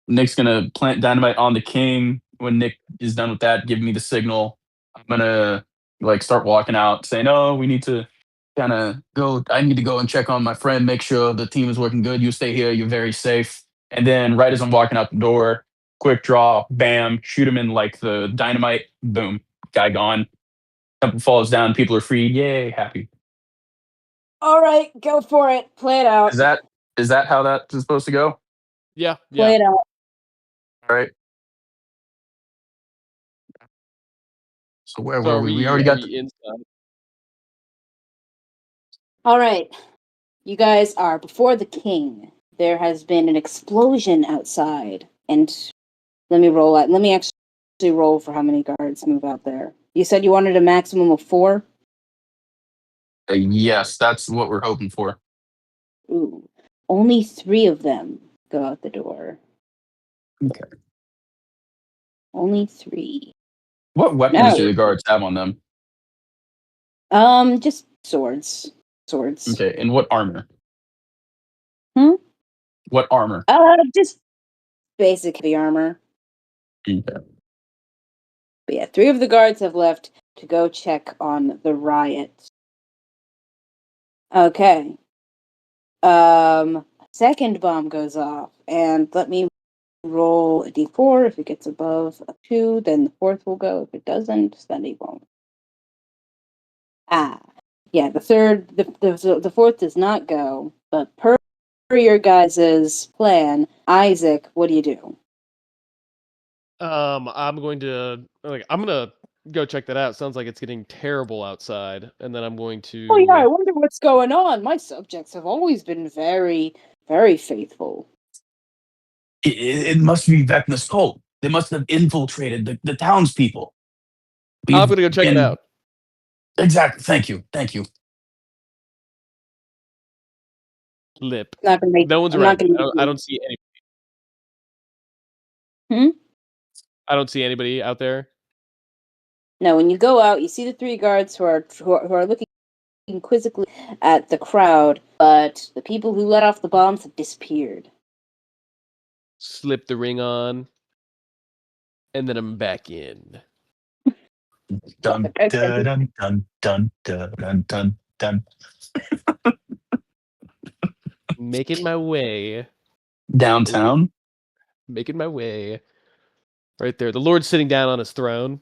Nick's gonna plant dynamite on the king. When Nick is done with that, give me the signal. I'm gonna like start walking out, saying, "Oh, we need to kind of go. I need to go and check on my friend, make sure the team is working good. You stay here. You're very safe." And then, right as I'm walking out the door, quick draw, bam, shoot him in like the dynamite. Boom, guy gone. Temple falls down. People are free. Yay, happy. All right, go for it. Play it out. Is that how that is supposed to go? Yeah. Play Yeah. it out. All right. So where So were are we? We we already got. inside? All right. You guys are before the king. There has been an explosion outside. And let me roll out. Let me actually roll for how many guards move out there. You said you wanted a maximum of 4? Yes, that's what we're hoping for. Ooh. Only 3 of them go out the door. Okay. Only 3. What weapons do No. the guards have on them? Just swords. Swords. Okay, and what armor? Hmm? What armor? Just basic heavy armor. Okay. But yeah, 3 of the guards have left to go check on the riot. Okay. Second bomb goes off, and let me roll a d4. If it gets above a 2, then the fourth will go. If it doesn't, then it won't. Yeah, the fourth does not go. But per your guys' plan, Isaac, what do you do? I'm going to go check that out. Sounds like it's getting terrible outside, and then I'm going Oh yeah, I to. wonder what's going on. My subjects have always been very, very faithful. It must be Vecna's cult. They must have infiltrated the townspeople. I'm gonna go check it out. Exactly. Thank you. Thank you. Lip. Not gonna make. No one's I'm not around. gonna. I don't see any. Hmm? I don't see anybody out there. No, when you go out, you see the 3 guards who are looking quizzically at the crowd, but the people who let off the bombs have disappeared. Slip the ring on, and then I'm back in. Dun Okay. dun dun dun dun dun dun dun. Making my way. Downtown. Making my way. Right there. The Lord's sitting down on his throne.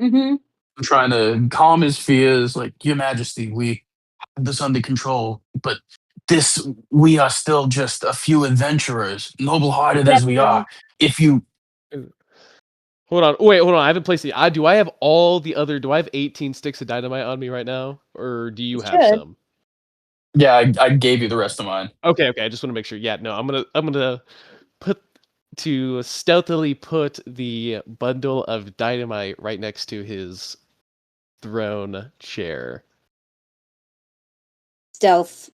Mm-hmm. I'm trying to calm his fears, like, Your Majesty, we have this under control, but we are still just a few adventurers, noble-hearted as we are. If you Hold on. Wait, hold on. I haven't placed the. Do I have all the other? Do I have 18 sticks of dynamite on me right now, or do you have Should. some? Yeah, I gave you the rest of mine. Okay. I just want to make sure. Yeah. No. I'm gonna stealthily put the bundle of dynamite right next to his throne chair. Stealth.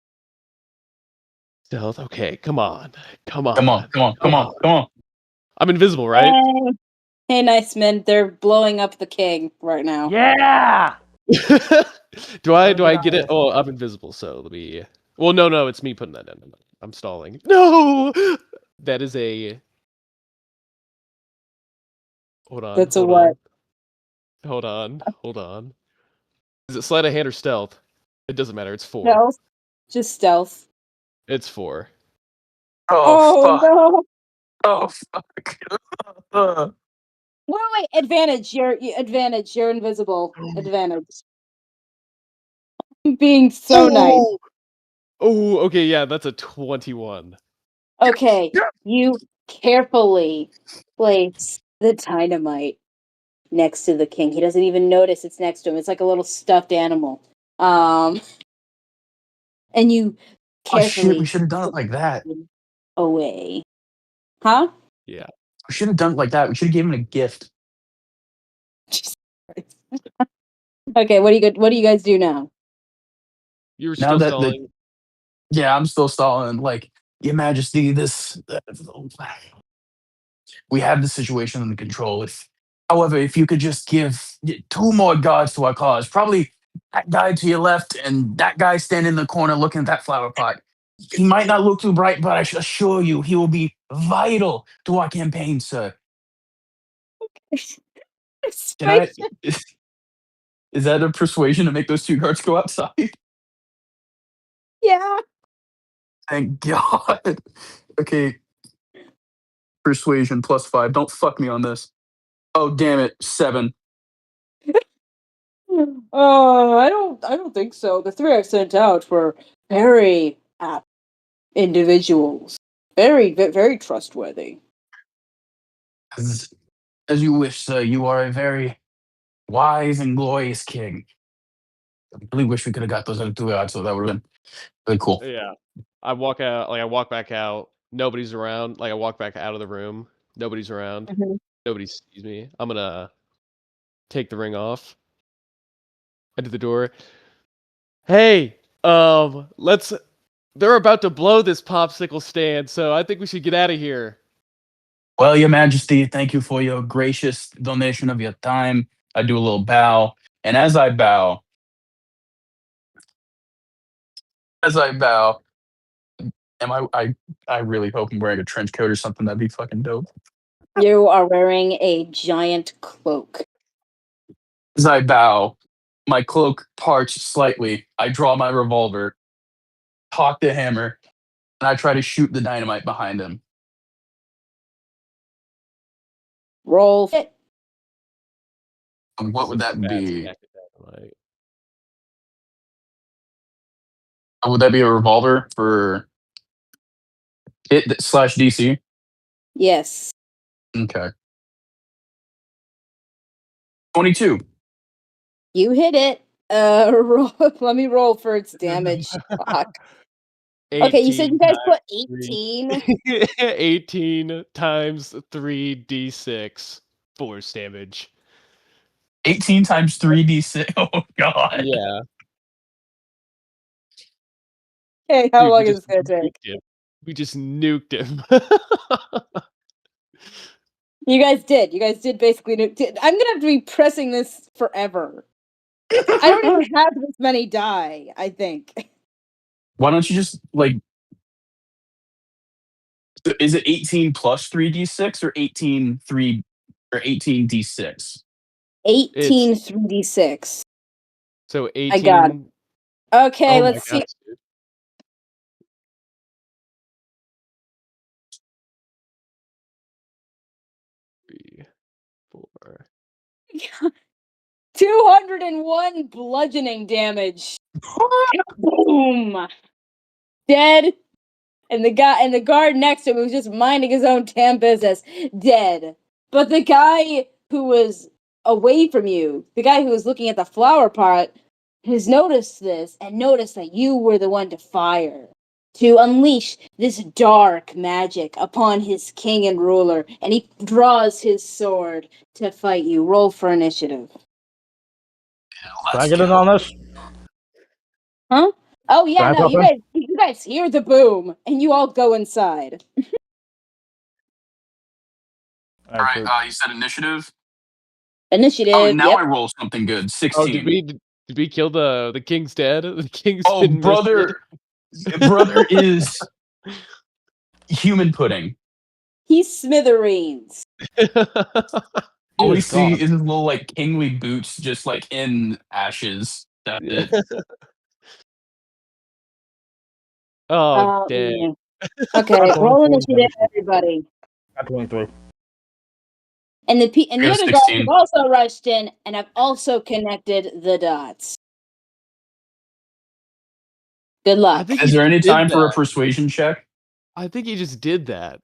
Stealth. Okay, come on. Come on. I'm invisible, right? Hey, nice men. They're blowing up the king right now. Yeah. do I Get get out it? of Oh, I'm invisible, so let me. Well, no, it's me putting that in. I'm stalling. No, that is a. Hold on, That's a hold what? on, hold on. Is it sleight of hand or stealth? It doesn't matter. It's 4. Stealth. Just stealth. It's 4. Oh Oh fuck! no! Oh fuck! Wait, advantage. You're advantage. You're invisible. Advantage. Being so nice. Oh, okay, yeah, that's a 21. Okay, you carefully place the dynamite next to the king. He doesn't even notice it's next to him. It's like a little stuffed animal. And you Oh shit! We carefully should have done it like that. away. Huh? Yeah, We should have done it like that. We should have given him a gift. Jesus Christ. Okay, what do you guys do now? you were Now still that the stalling. yeah, I'm still stalling. Like, Your Majesty, we have the situation under control. However, if you could just give 2 more guards to our cause, probably that guy to your left and that guy standing in the corner looking at that flower pot. He might not look too bright, but I assure you, he will be vital to our campaign, sir. Can I? Is that a persuasion to make those 2 guards go outside? Yeah. Thank God. Okay, persuasion +5. Don't fuck me on this. Oh damn it, 7. I don't think so. The 3 I sent out were very apt individuals. Very trustworthy. As you wish, sir. You are a very wise and glorious king. I really wish we could have got those other 2 odds, so that would have been really cool. Yeah, I walk back out. Nobody's around. Like I walk back out of the room. Nobody's around. Mhm. Nobody sees me. I'm gonna take the ring off. Head to the door. Hey, let's. They're about to blow this popsicle stand, so I think we should get out of here. Well, Your Majesty, thank you for your gracious donation of your time. I do a little bow, and as I bow, am I really hope I'm wearing a trench coat or something. That'd be fucking dope. You are wearing a giant cloak. As I bow, my cloak parts slightly. I draw my revolver, cock the hammer, and I try to shoot the dynamite behind him. Roll fit. And what would that Fast be? stack of dynamite. Would that be a revolver for hit/DC? Yes. Okay. 22. You hit it. Roll, let me roll for its damage. Fuck. Okay, you said 18 you guys put times 3. 18. 18 times 3d6 force damage. 18 times 3d6. Oh god. Yeah, Okay, how dude, long is this gonna take? him. We just nuked him. You guys did. You guys did basically. I'm gonna have to be pressing this forever. I don't even have this many die. I think. Why don't you just like is it 18 plus 3d6 or 18 It's 18 3d6. so I got it. 18. Okay, Oh my let's see. gosh, dude. 3, 4. 201 bludgeoning damage. Boom. Dead. And the guard next to him was just minding his own damn business. Dead. But the guy who was away from you, the guy who was looking at the flower pot, has noticed this and noticed that you were the one to fire. To unleash this dark magic upon his king and ruler, and he draws his sword to fight you. Roll for initiative. Can I get in on this? Huh? Oh yeah, Alright, no, girlfriend? you guys hear the boom, and you all go inside. All Alright, so right, you said initiative. Oh, Initiative. now I Yep. roll something good. Oh, 16. did we kill the king's dead? The king's Oh, been misted. brother is human pudding. He's smithereens. All we Jesus see God. is his little like kingly boots, just like in ashes. That's Yeah. it. Oh Yeah. dang! Okay, Got roll 24 initiative, damage. everybody. Got 23. And the I the got a other guys 16. have also rushed in and have also connected the dots. Good I luck. think Is he there just any did time for a that. persuasion check? I think he just did that.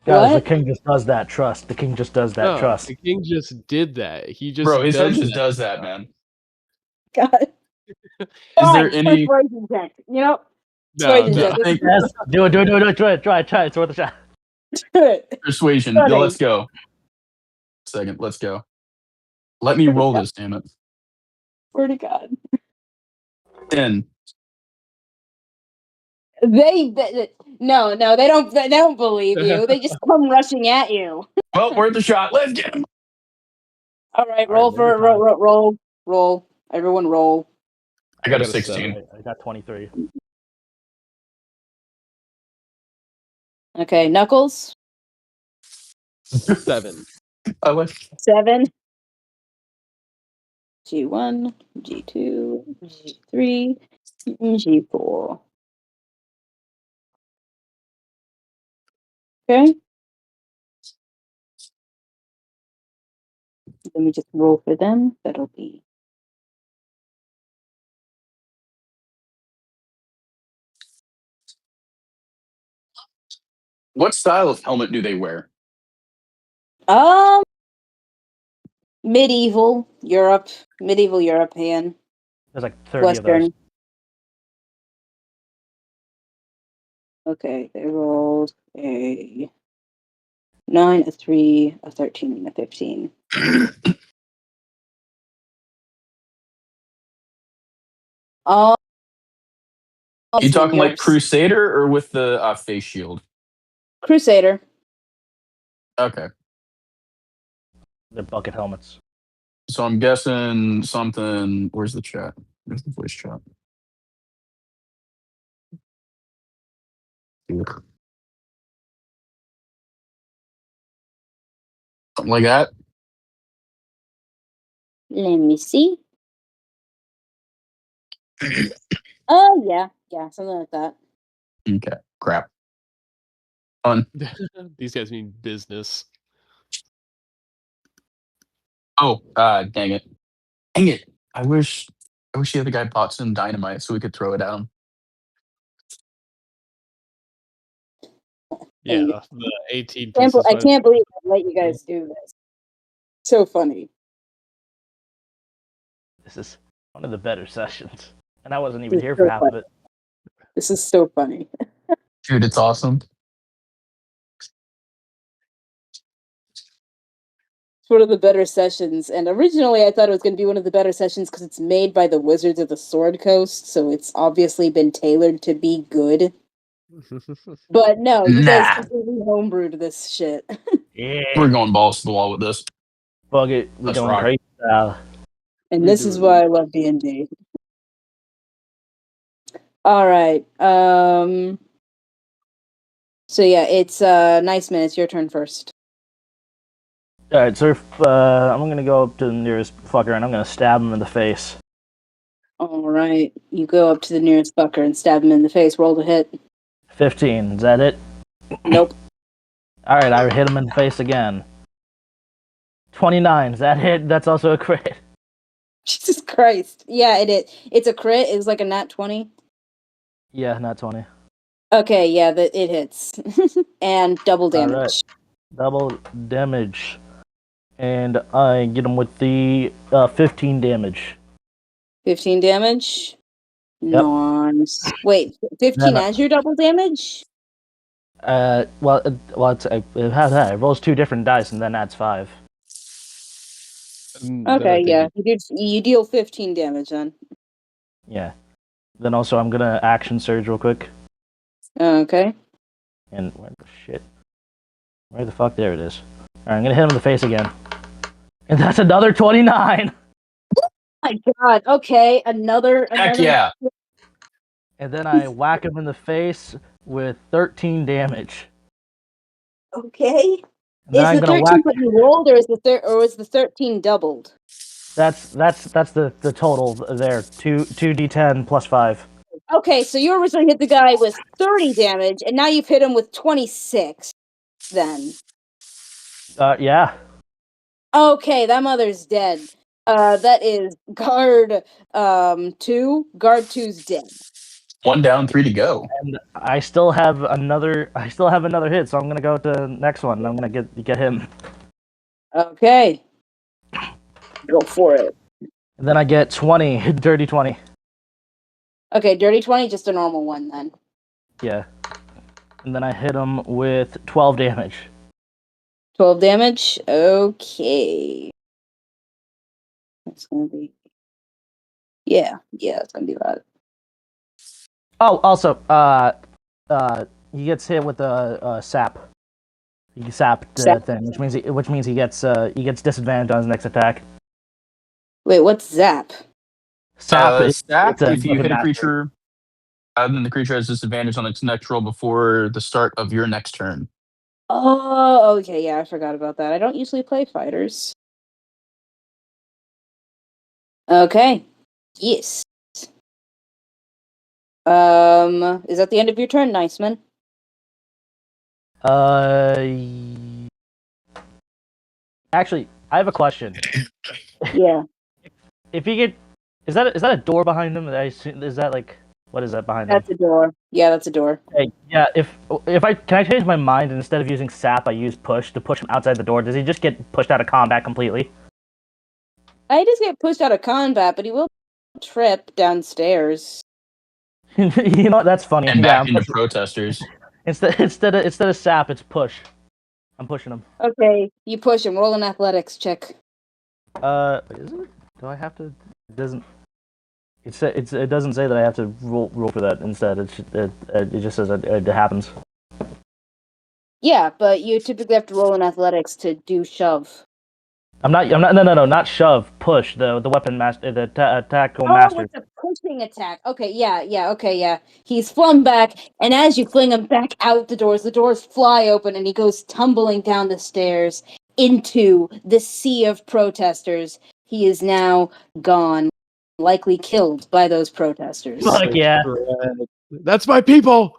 Guys, the What? king just does that. Trust. The king just does that. No, Trust. the king just did that. He Bro, just his head does just that. does that, man. God. Is there Fine. any Persuasion check. You know, No, persuasion do check. no. you think Yes. Do it. Try it. It's worth a shot. persuasion? Yeah, Funny. let's go. Second, let's go. Let me roll this, damn it. Swear to God. 10. No, they don't believe you. They just come rushing at you. Well, worth a shot. Let's get him. All right, Alright, roll one more for time. roll. Everyone roll. I got a got a 16. seven. I got 23. Okay, Knuckles. 7. I like 7. G1, G2, G3, G4. Okay. Let me just roll for them. That'll be What style of helmet do they wear? um medieval Europe, medieval European, There's like 30 of those. Western. Okay, they rolled a 9, a 3, a 13, and a 15. All You talking like seniors. Crusader or with the face shield? Crusader. Okay. They're bucket helmets. So I'm guessing something. Where's the chat? Where's the voice chat? Ugh. Something like that. Let me see. Oh yeah, something like that. Okay. Crap. Fun. These guys mean business. Oh, dang it. Dang it. I wish the other guy bought some dynamite so we could throw it at him. Yeah, Hey, the 18 pieces. I can't believe I let you guys do this. So funny. This is one of the better sessions. And I wasn't even This is here for so half of funny. it. This is so funny. Dude, it's awesome. It's one of the better sessions, and originally I thought it was going to be one of the better sessions because it's made by the Wizards of the Sword Coast, so it's obviously been tailored to be good. But no, you guys Nah. completely homebrewed this shit. Yeah. We're going balls to the wall with this. Bug it. We're Let's going rock. crazy. And We're this is doing why I love D&D. All right. So yeah, it's nice man. It's your turn first. Alright, so I'm gonna go up to the nearest fucker and I'm gonna stab him in the face. All right, you go up to the nearest fucker and stab him in the face. Roll to hit. 15. Is that it? Nope. Alright, I hit him in the face again. 29. Is that it? That's also a crit. Jesus Christ. Yeah, it's a crit. It was like a nat 20. Yeah, not 20. Okay, yeah, it hits. And double damage. Alright. Double damage. And I get him with the 15 damage. 15 damage. Yep. Nice. Wait, 15 Then, as your double damage? well, it rolls 2 different dice and then adds 5. Another Okay, yeah. thing. You deal 15 damage then. Yeah. Then also I'm gonna action surge real quick. Okay. And where the shit? Where the fuck? There it is. Alright, I'm gonna hit him in the face again. And that's another 29! My God. Okay, Heck yeah. And then I whack him in the face with 13 damage. Okay. And then Is I'm the gonna 13 whack. what you rolled, or is the 13 doubled? That's the total there. 2d10 plus 5. Okay, so you originally hit the guy with 30 damage, and now you've hit him with 26. Then. Yeah. Okay, that mother's dead. That is guard 2. Guard 2's dead. 1 down, 3 to go. And I still have another hit, so I'm gonna go to the next one. I'm gonna get him. Okay. Go for it. And then I get 20, dirty 20. Okay, dirty 20, just a normal one then. Yeah. And then I hit him with 12 damage. 12 damage? Okay. That's gonna be... Yeah, it's gonna be that. Oh, also, he gets hit with a sap. He sapped Sap. thing, which means he gets disadvantage on his next attack. Wait, what's zap? Sap. Sap, it's a if you weapon hit a master. creature, then the creature has disadvantage on its next roll before the start of your next turn. Oh, okay, yeah, I forgot about that. I don't usually play fighters. Okay. Yes. Is that the end of your turn, Niceman? Actually, I have a question. Yeah. If he get, is that a door behind him? Is that like, what is that behind him? That's a door. Yeah, that's a door. Okay, yeah. If can I change my mind and instead of using sap, I use push to push him outside the door? Does he just get pushed out of combat completely? I just get pushed out of combat, but he will trip downstairs. You know what? That's funny. And Yeah, back into protesters. instead of sap, it's push. I'm pushing him. Okay, you push him. Roll an athletics check. Is it? Do I have to? It doesn't. It doesn't say that I have to roll for that. Instead, it just says it happens. Yeah, but you typically have to roll in athletics to do shove. I'm not. No. Not shove. Push. The weapon master. The tactical master. It's a pushing attack. Okay, yeah. He's flung back, and as you fling him back out the doors fly open, and he goes tumbling down the stairs into the sea of protesters. He is now gone, likely killed by those protesters. Fuck yeah! That's my people.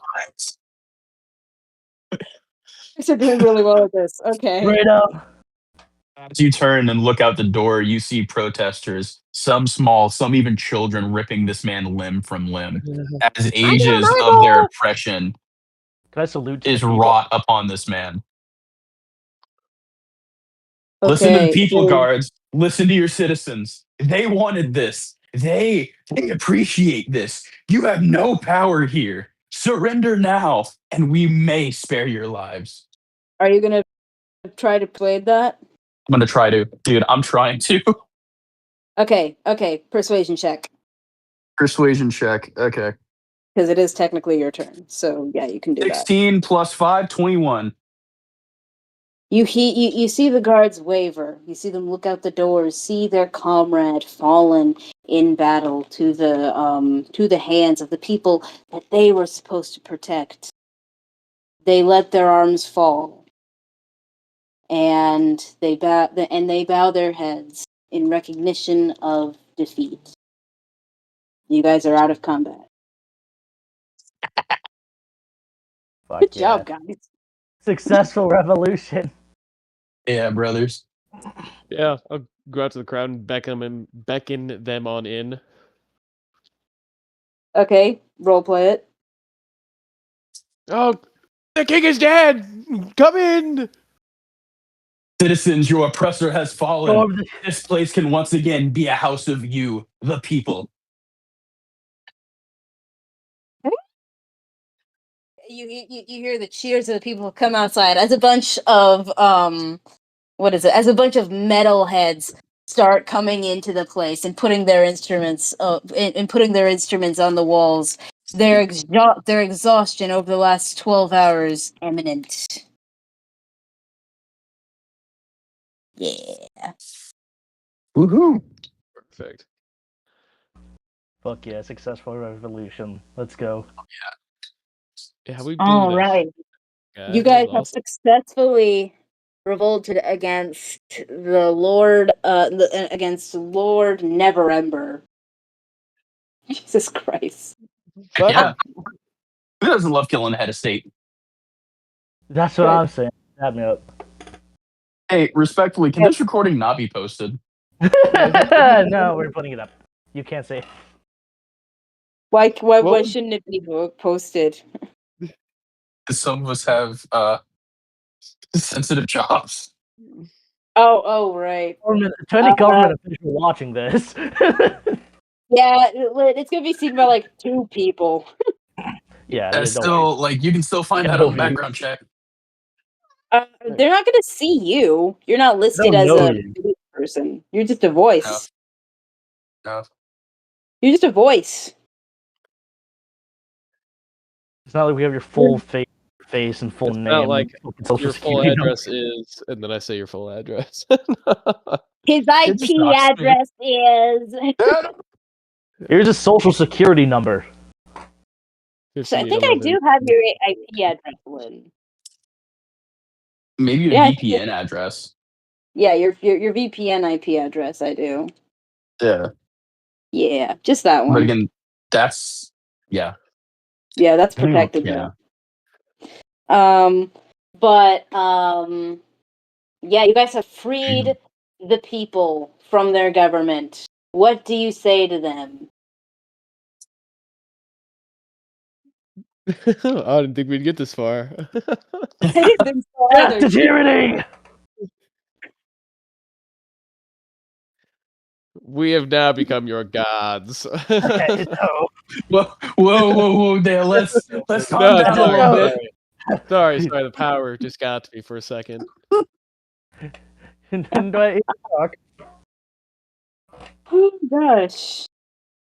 They're doing really well at this. Okay. Straight up. As you turn and look out the door, you see protesters, some small, some even children, ripping this man limb from limb, as ages of their oppression Can I salute to is the people? wrought upon this man. Okay. Listen to the people, guards. Listen to your citizens. They wanted this. They appreciate this. You have no power here. Surrender now, and we may spare your lives. Are you gonna try to play that? I'm gonna try to, dude. I'm trying to. Okay. Persuasion check. Persuasion check. Okay. Because it is technically your turn. So yeah, you can do that. 16 plus 5, 21. You see the guards waver. You see them look out the doors, see their comrade fallen in battle to the hands of the people that they were supposed to protect. They let their arms fall, and they bow their heads in recognition of defeat. You guys are out of combat. Fuck Good yeah. job, guys. Successful revolution. Yeah, brothers. Yeah, I'll go out to the crowd and beckon them on in. Okay, role play it. Oh, the king is dead! Come in! Citizens, your oppressor has fallen. This place can once again be a house of you, the people. You hear the cheers of the people who come outside as a bunch of as a bunch of metalheads start coming into the place and putting their instruments and putting their instruments on the walls. Their exhaustion over the last 12 hours imminent. Yeah. Woohoo! Perfect. Fuck yeah, successful revolution. Let's go. Yeah, we blew All the right. guy. You That guys was have awesome. successfully revolted against the Lord, against Lord Neverember. Jesus Christ. Yeah. Who doesn't love killing the head of state? That's what I'm saying. Tap me up. Hey, respectfully, can this recording not be posted? No, we're putting it up. You can't say. Why Well- shouldn't it be posted? 'Cause some of us have sensitive jobs. Oh, right. To any government official watching this. Yeah, it's gonna be seen by like 2 people. Yeah, That's don't still like you can still find Yeah, that no on the views. background check. They're not gonna see you. You're not listed They'll as know a you. person. You're just a voice. No. You're just a voice. It's not like we have your full face and full It's name. not like and social your full security number. address is, and then I say your full address. His just IP dox me. address is. Here's a social security number. So I think I do have your IP address, Lynn. Maybe a Yeah, VPN address. Yeah, your VPN IP address. I do. Yeah. Yeah, just that one. But again, that's yeah. Yeah, that's I don't even- protected yeah. though. Yeah, you guys have freed the people from their government. What do you say to them? I didn't think we'd get this far. I didn't think so Death either. to tyranny! We have now become your gods. Okay, no. Whoa there. Let's calm No, down a sorry, little bit. sorry, the power just got to me for a second. Do I talk? Oh gosh.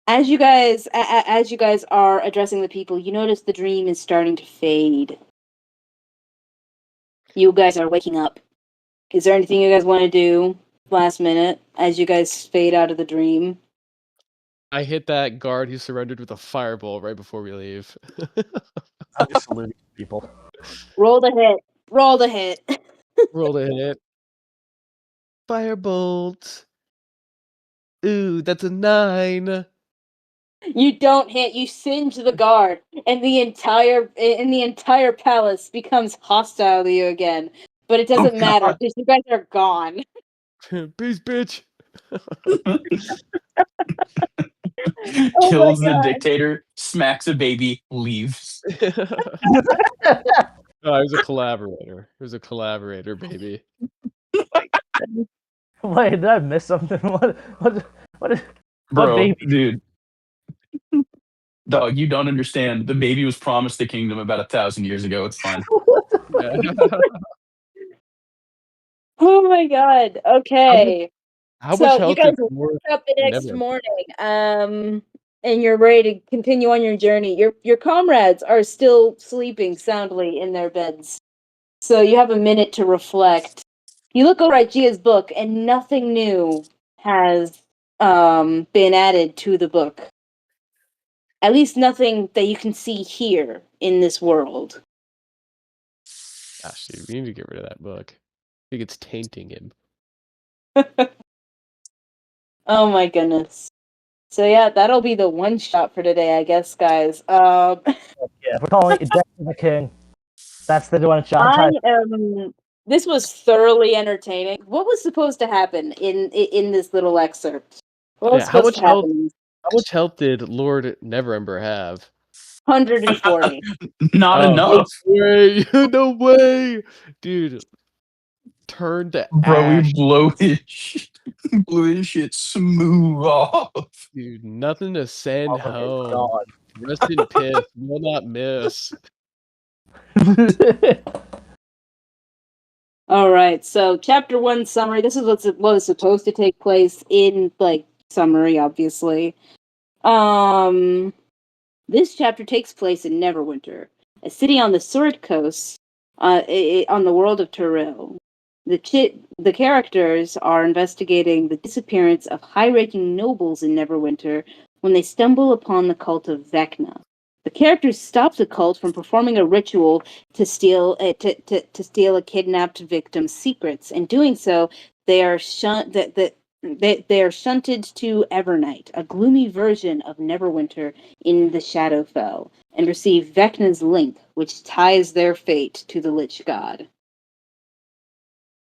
As you guys are addressing the people, you notice the dream is starting to fade. You guys are waking up. Is there anything you guys want to do last minute as you guys fade out of the dream? I hit that guard who surrendered with a fireball right before we leave. I'm just saluting people. Roll the hit. Roll the hit. Roll a hit. Firebolt. Ooh, that's a 9. You don't hit. You singe the guard, and the entire palace becomes hostile to you again. But it doesn't matter God. because you guys are gone. Peace, bitch. Kills the God. dictator, smacks a baby, leaves. Oh, he was a collaborator. He was a collaborator, baby. Wait, did I miss something? What Bro, baby? dude. Dog, you don't understand. The baby was promised the kingdom about 1,000 years ago. It's fine. Yeah. Oh my god. Okay. How So much you health guys did Lord wake up the next Never? morning, and you're ready to continue on your journey. Your comrades are still sleeping soundly in their beds. So you have a minute to reflect. You look over at Gia's book, and nothing new has been added to the book. At least nothing that you can see here in this world. Gosh, dude, we need to get rid of that book. I think it's tainting him. Oh my goodness. So yeah, that'll be the one shot for today, I guess, guys. Yeah, we're calling it Death to the King. That's the one shot. This was thoroughly entertaining. What was supposed to happen in this little excerpt? What was Yeah, how supposed much to happen? How much health did Lord Neverember have? 140. Not Oh, no enough. way! No way, dude. Turned to Bro, we ash, blew his shit smooth off. dude. Nothing to send Oh, home. God. Rest in piss. Will not miss. All right. So, chapter 1 summary. This is what was supposed to take place in like summary, obviously. This chapter takes place in Neverwinter, a city on the Sword Coast, on the world of Terrell. The characters are investigating the disappearance of high-ranking nobles in Neverwinter when they stumble upon the cult of Vecna. The characters stop the cult from performing a ritual to steal a kidnapped victim's secrets. In doing so, they are they are shunted to Evernight, a gloomy version of Neverwinter in the Shadowfell, and receive Vecna's link, which ties their fate to the Lich God.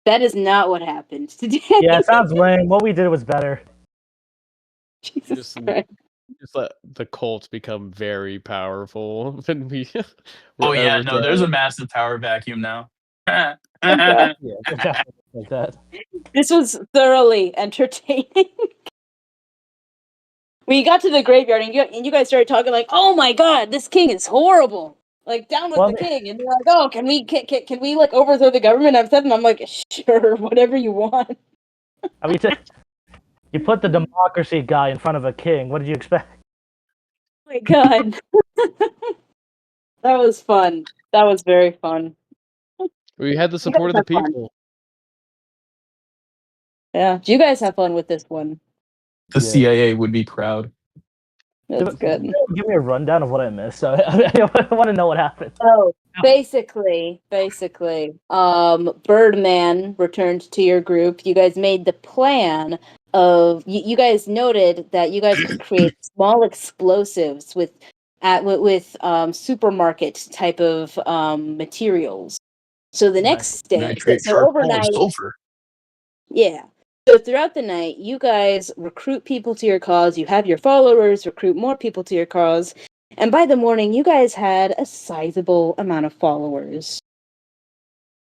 That is not what happened today. Yeah, it sounds lame. What we did was better. Jesus Christ. Just let the cult become very powerful when we were Oh yeah, no, there's a overthrown. massive power vacuum now. Okay. Yeah, it's definitely like that. This was thoroughly entertaining. When you got to the graveyard and you guys started talking like, "Oh my god, this king is horrible!" Like down with Well, the king, and you're like, "Oh, can we like overthrow the government?" I'm like, "Sure, whatever you want." I mean, you put the democracy guy in front of a king. What did you expect? Oh my god, that was fun. That was very fun. We had the You support guys of the have fun. people. Yeah, do you guys have fun with this one? The Yeah. CIA would be proud. That's good. Give me a rundown of what I missed. So I want to know what happened. Oh, basically, Birdman returned to your group. You guys made the plan of you guys noted that you guys could create small explosives with supermarket type of materials. So the Nice. next day, Nitrate, so charcoal, and overnight, sulfur. yeah. So throughout the night, you guys recruit people to your cause. You have your followers recruit more people to your cause. And by the morning, you guys had a sizable amount of followers.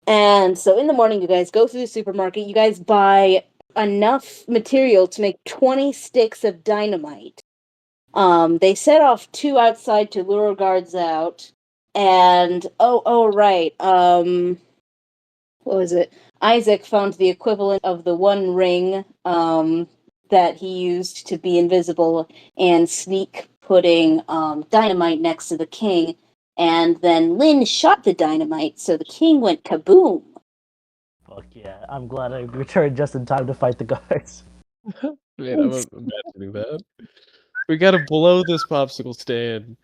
And so in the morning, you guys go through the supermarket. You guys buy enough material to make 20 sticks of dynamite. They set off 2 outside to lure guards out. And right. What was it? Isaac found the equivalent of the one ring that he used to be invisible and sneak, putting dynamite next to the king. And then Lynn shot the dynamite, so the king went kaboom. Fuck yeah! I'm glad I returned just in time to fight the guards. Man, I'm imagining that. We gotta blow this popsicle stand.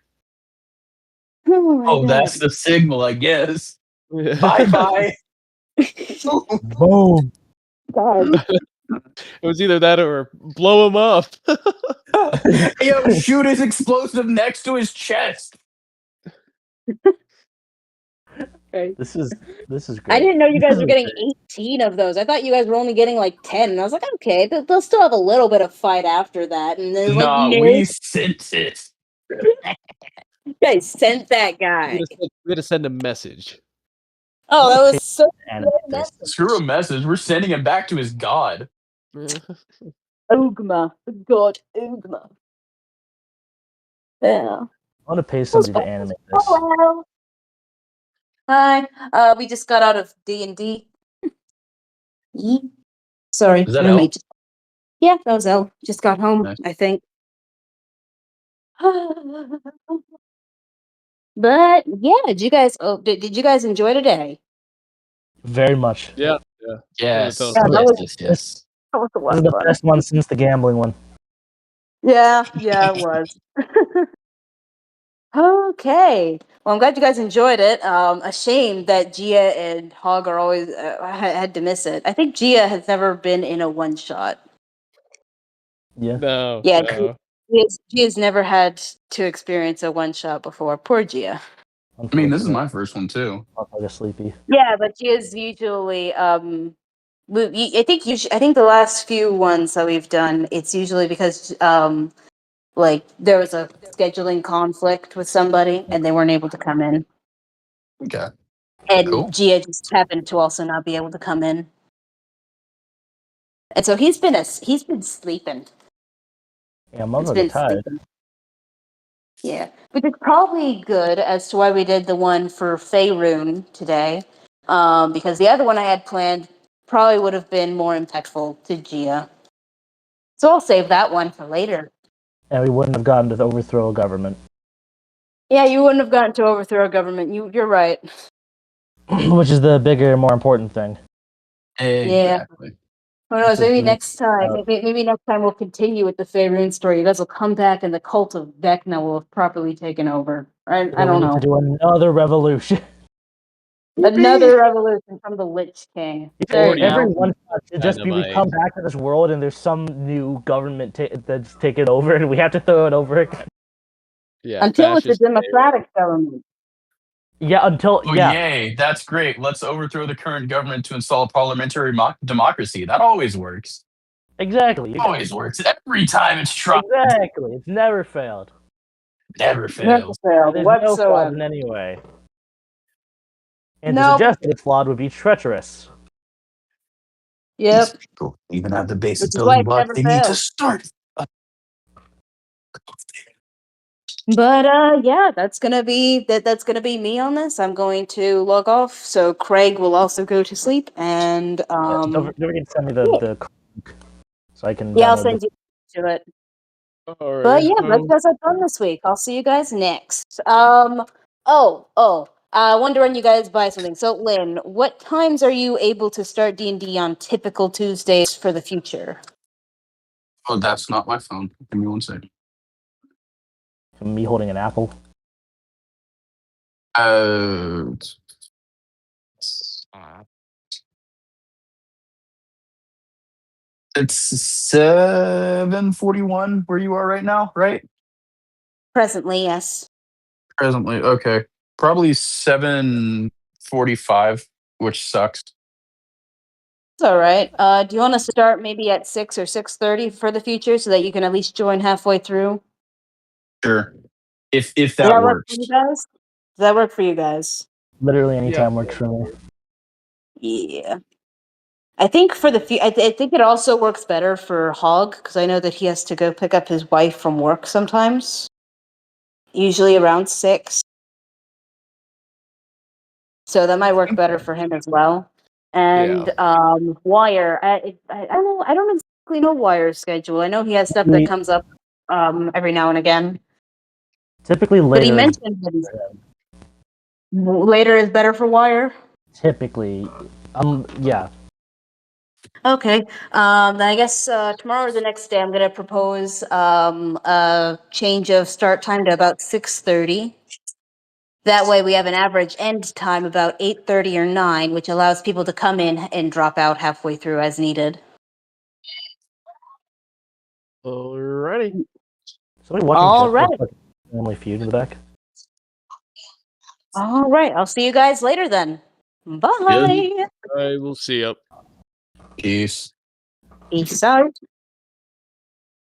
Oh my Oh, god. that's the signal, I guess. Yeah. Bye bye. Boom! God. It was either that or blow him up. Yo, shoot his explosive next to his chest. Right. This is great. I didn't know you This guys is were getting great. 18 of those. I thought you guys were only getting like 10. And I was like, okay, they'll still have a little bit of fight after that. And then like, Nah, no, we sent it. you guys sent that guy. We had to send a message. Oh, that was so Animate good. this. Screw a message. We're sending him back to his god. Ugma. God, Ugma. Yeah. I want to pay somebody to animate this. Hello. Hi. We just got out of D&D. Sorry, Is that roommate. Yeah, that was Elle. Just got home, Nice. I think. But yeah, did you guys enjoy today? Very much. Yeah. Yes. Yeah, that was- Yes. That was a This is the best one since the gambling one. Yeah, it was. Okay. Well, I'm glad you guys enjoyed it. A shame that Gia and Hog are always had to miss it. I think Gia has never been in a one shot. Yeah. No. Yeah, No. Gia's never had to experience a one shot before. Poor Gia. I mean, this is my first one too. I'm like a sleepy. Yeah, but Gia's usually I think the last few ones that we've done, it's usually because like there was a scheduling conflict with somebody and they weren't able to come in. Okay. And Cool. Gia just happened to also not be able to come in. And so he's been sleeping. Yeah, I'm He's motherfucker been tired. sleeping. Yeah. Which is probably good as to why we did the one for Faerun today. because the other one I had planned probably would have been more impactful to Gia. So I'll save that one for later. And we wouldn't have gotten to overthrow a government. Yeah, you wouldn't have gotten to overthrow a government. You're right. Which is the bigger, more important thing. Exactly. Who knows? Maybe Absolutely. next time. Maybe next time we'll continue with the Faerun story. You guys will come back, and the cult of Vecna will have properly taken over. I Then we don't need know. to do another revolution. Another revolution from the Lich King. There you Every go. one shot should just be we Dynamite. come back to this world and there's some new government that's taken over and we have to throw it over again. Yeah, Until it's a fascist. democratic government. Yeah, until Oh, yay, that's great. Let's overthrow the current government to install parliamentary democracy. That always works. exactly. Always works. Every time it's tried. Exactly. It's never failed. Never Never fails. failed There's no flaws whatsoever. in any way. And to Nope. suggest that it's flawed would be treacherous. Yep. These people even have the basic Which is why building it blocks never they need to fails. start. But yeah, that's gonna be that's gonna be me on this. I'm going to log off, so Craig will also go to sleep, and Don't forget to send me the so I can yeah, I'll download send you to it. All But right. yeah, that's what I've done this week. I'll see you guys next. I wanted to run you guys by something. So, Lynn, what times are you able to start D&D on typical Tuesdays for the future? Oh, that's not my phone. Give me 1 second. me holding an apple. It's 7:41 where you are right now, right? Presently, yes. Presently, okay. Probably 7:45, which sucks. It's all right. Do you want to start maybe at 6 or 6:30 for the future so that you can at least join halfway through? Sure. If Does that that work for works. you guys? Does that work for you guys? Literally any Yeah. time works for me. Yeah. I think for the I think it also works better for Hog because I know that he has to go pick up his wife from work sometimes. Usually around 6. So that might work better for him as well. And Wire, I don't know. I don't exactly know Wire's schedule. I know he has stuff that comes up every now and again. Typically But he later. mentioned that later is better for Wire. Typically, yeah. Okay. Then I guess tomorrow or the next day, I'm going to propose a change of start time to about 6:30. That way, we have an average end time about 8:30 or 9, which allows people to come in and drop out halfway through as needed. Alrighty. Somebody watching All Jeff right. Family Feud in the back. All right. I'll see you guys later then. Bye. I will see you. Peace. Peace out.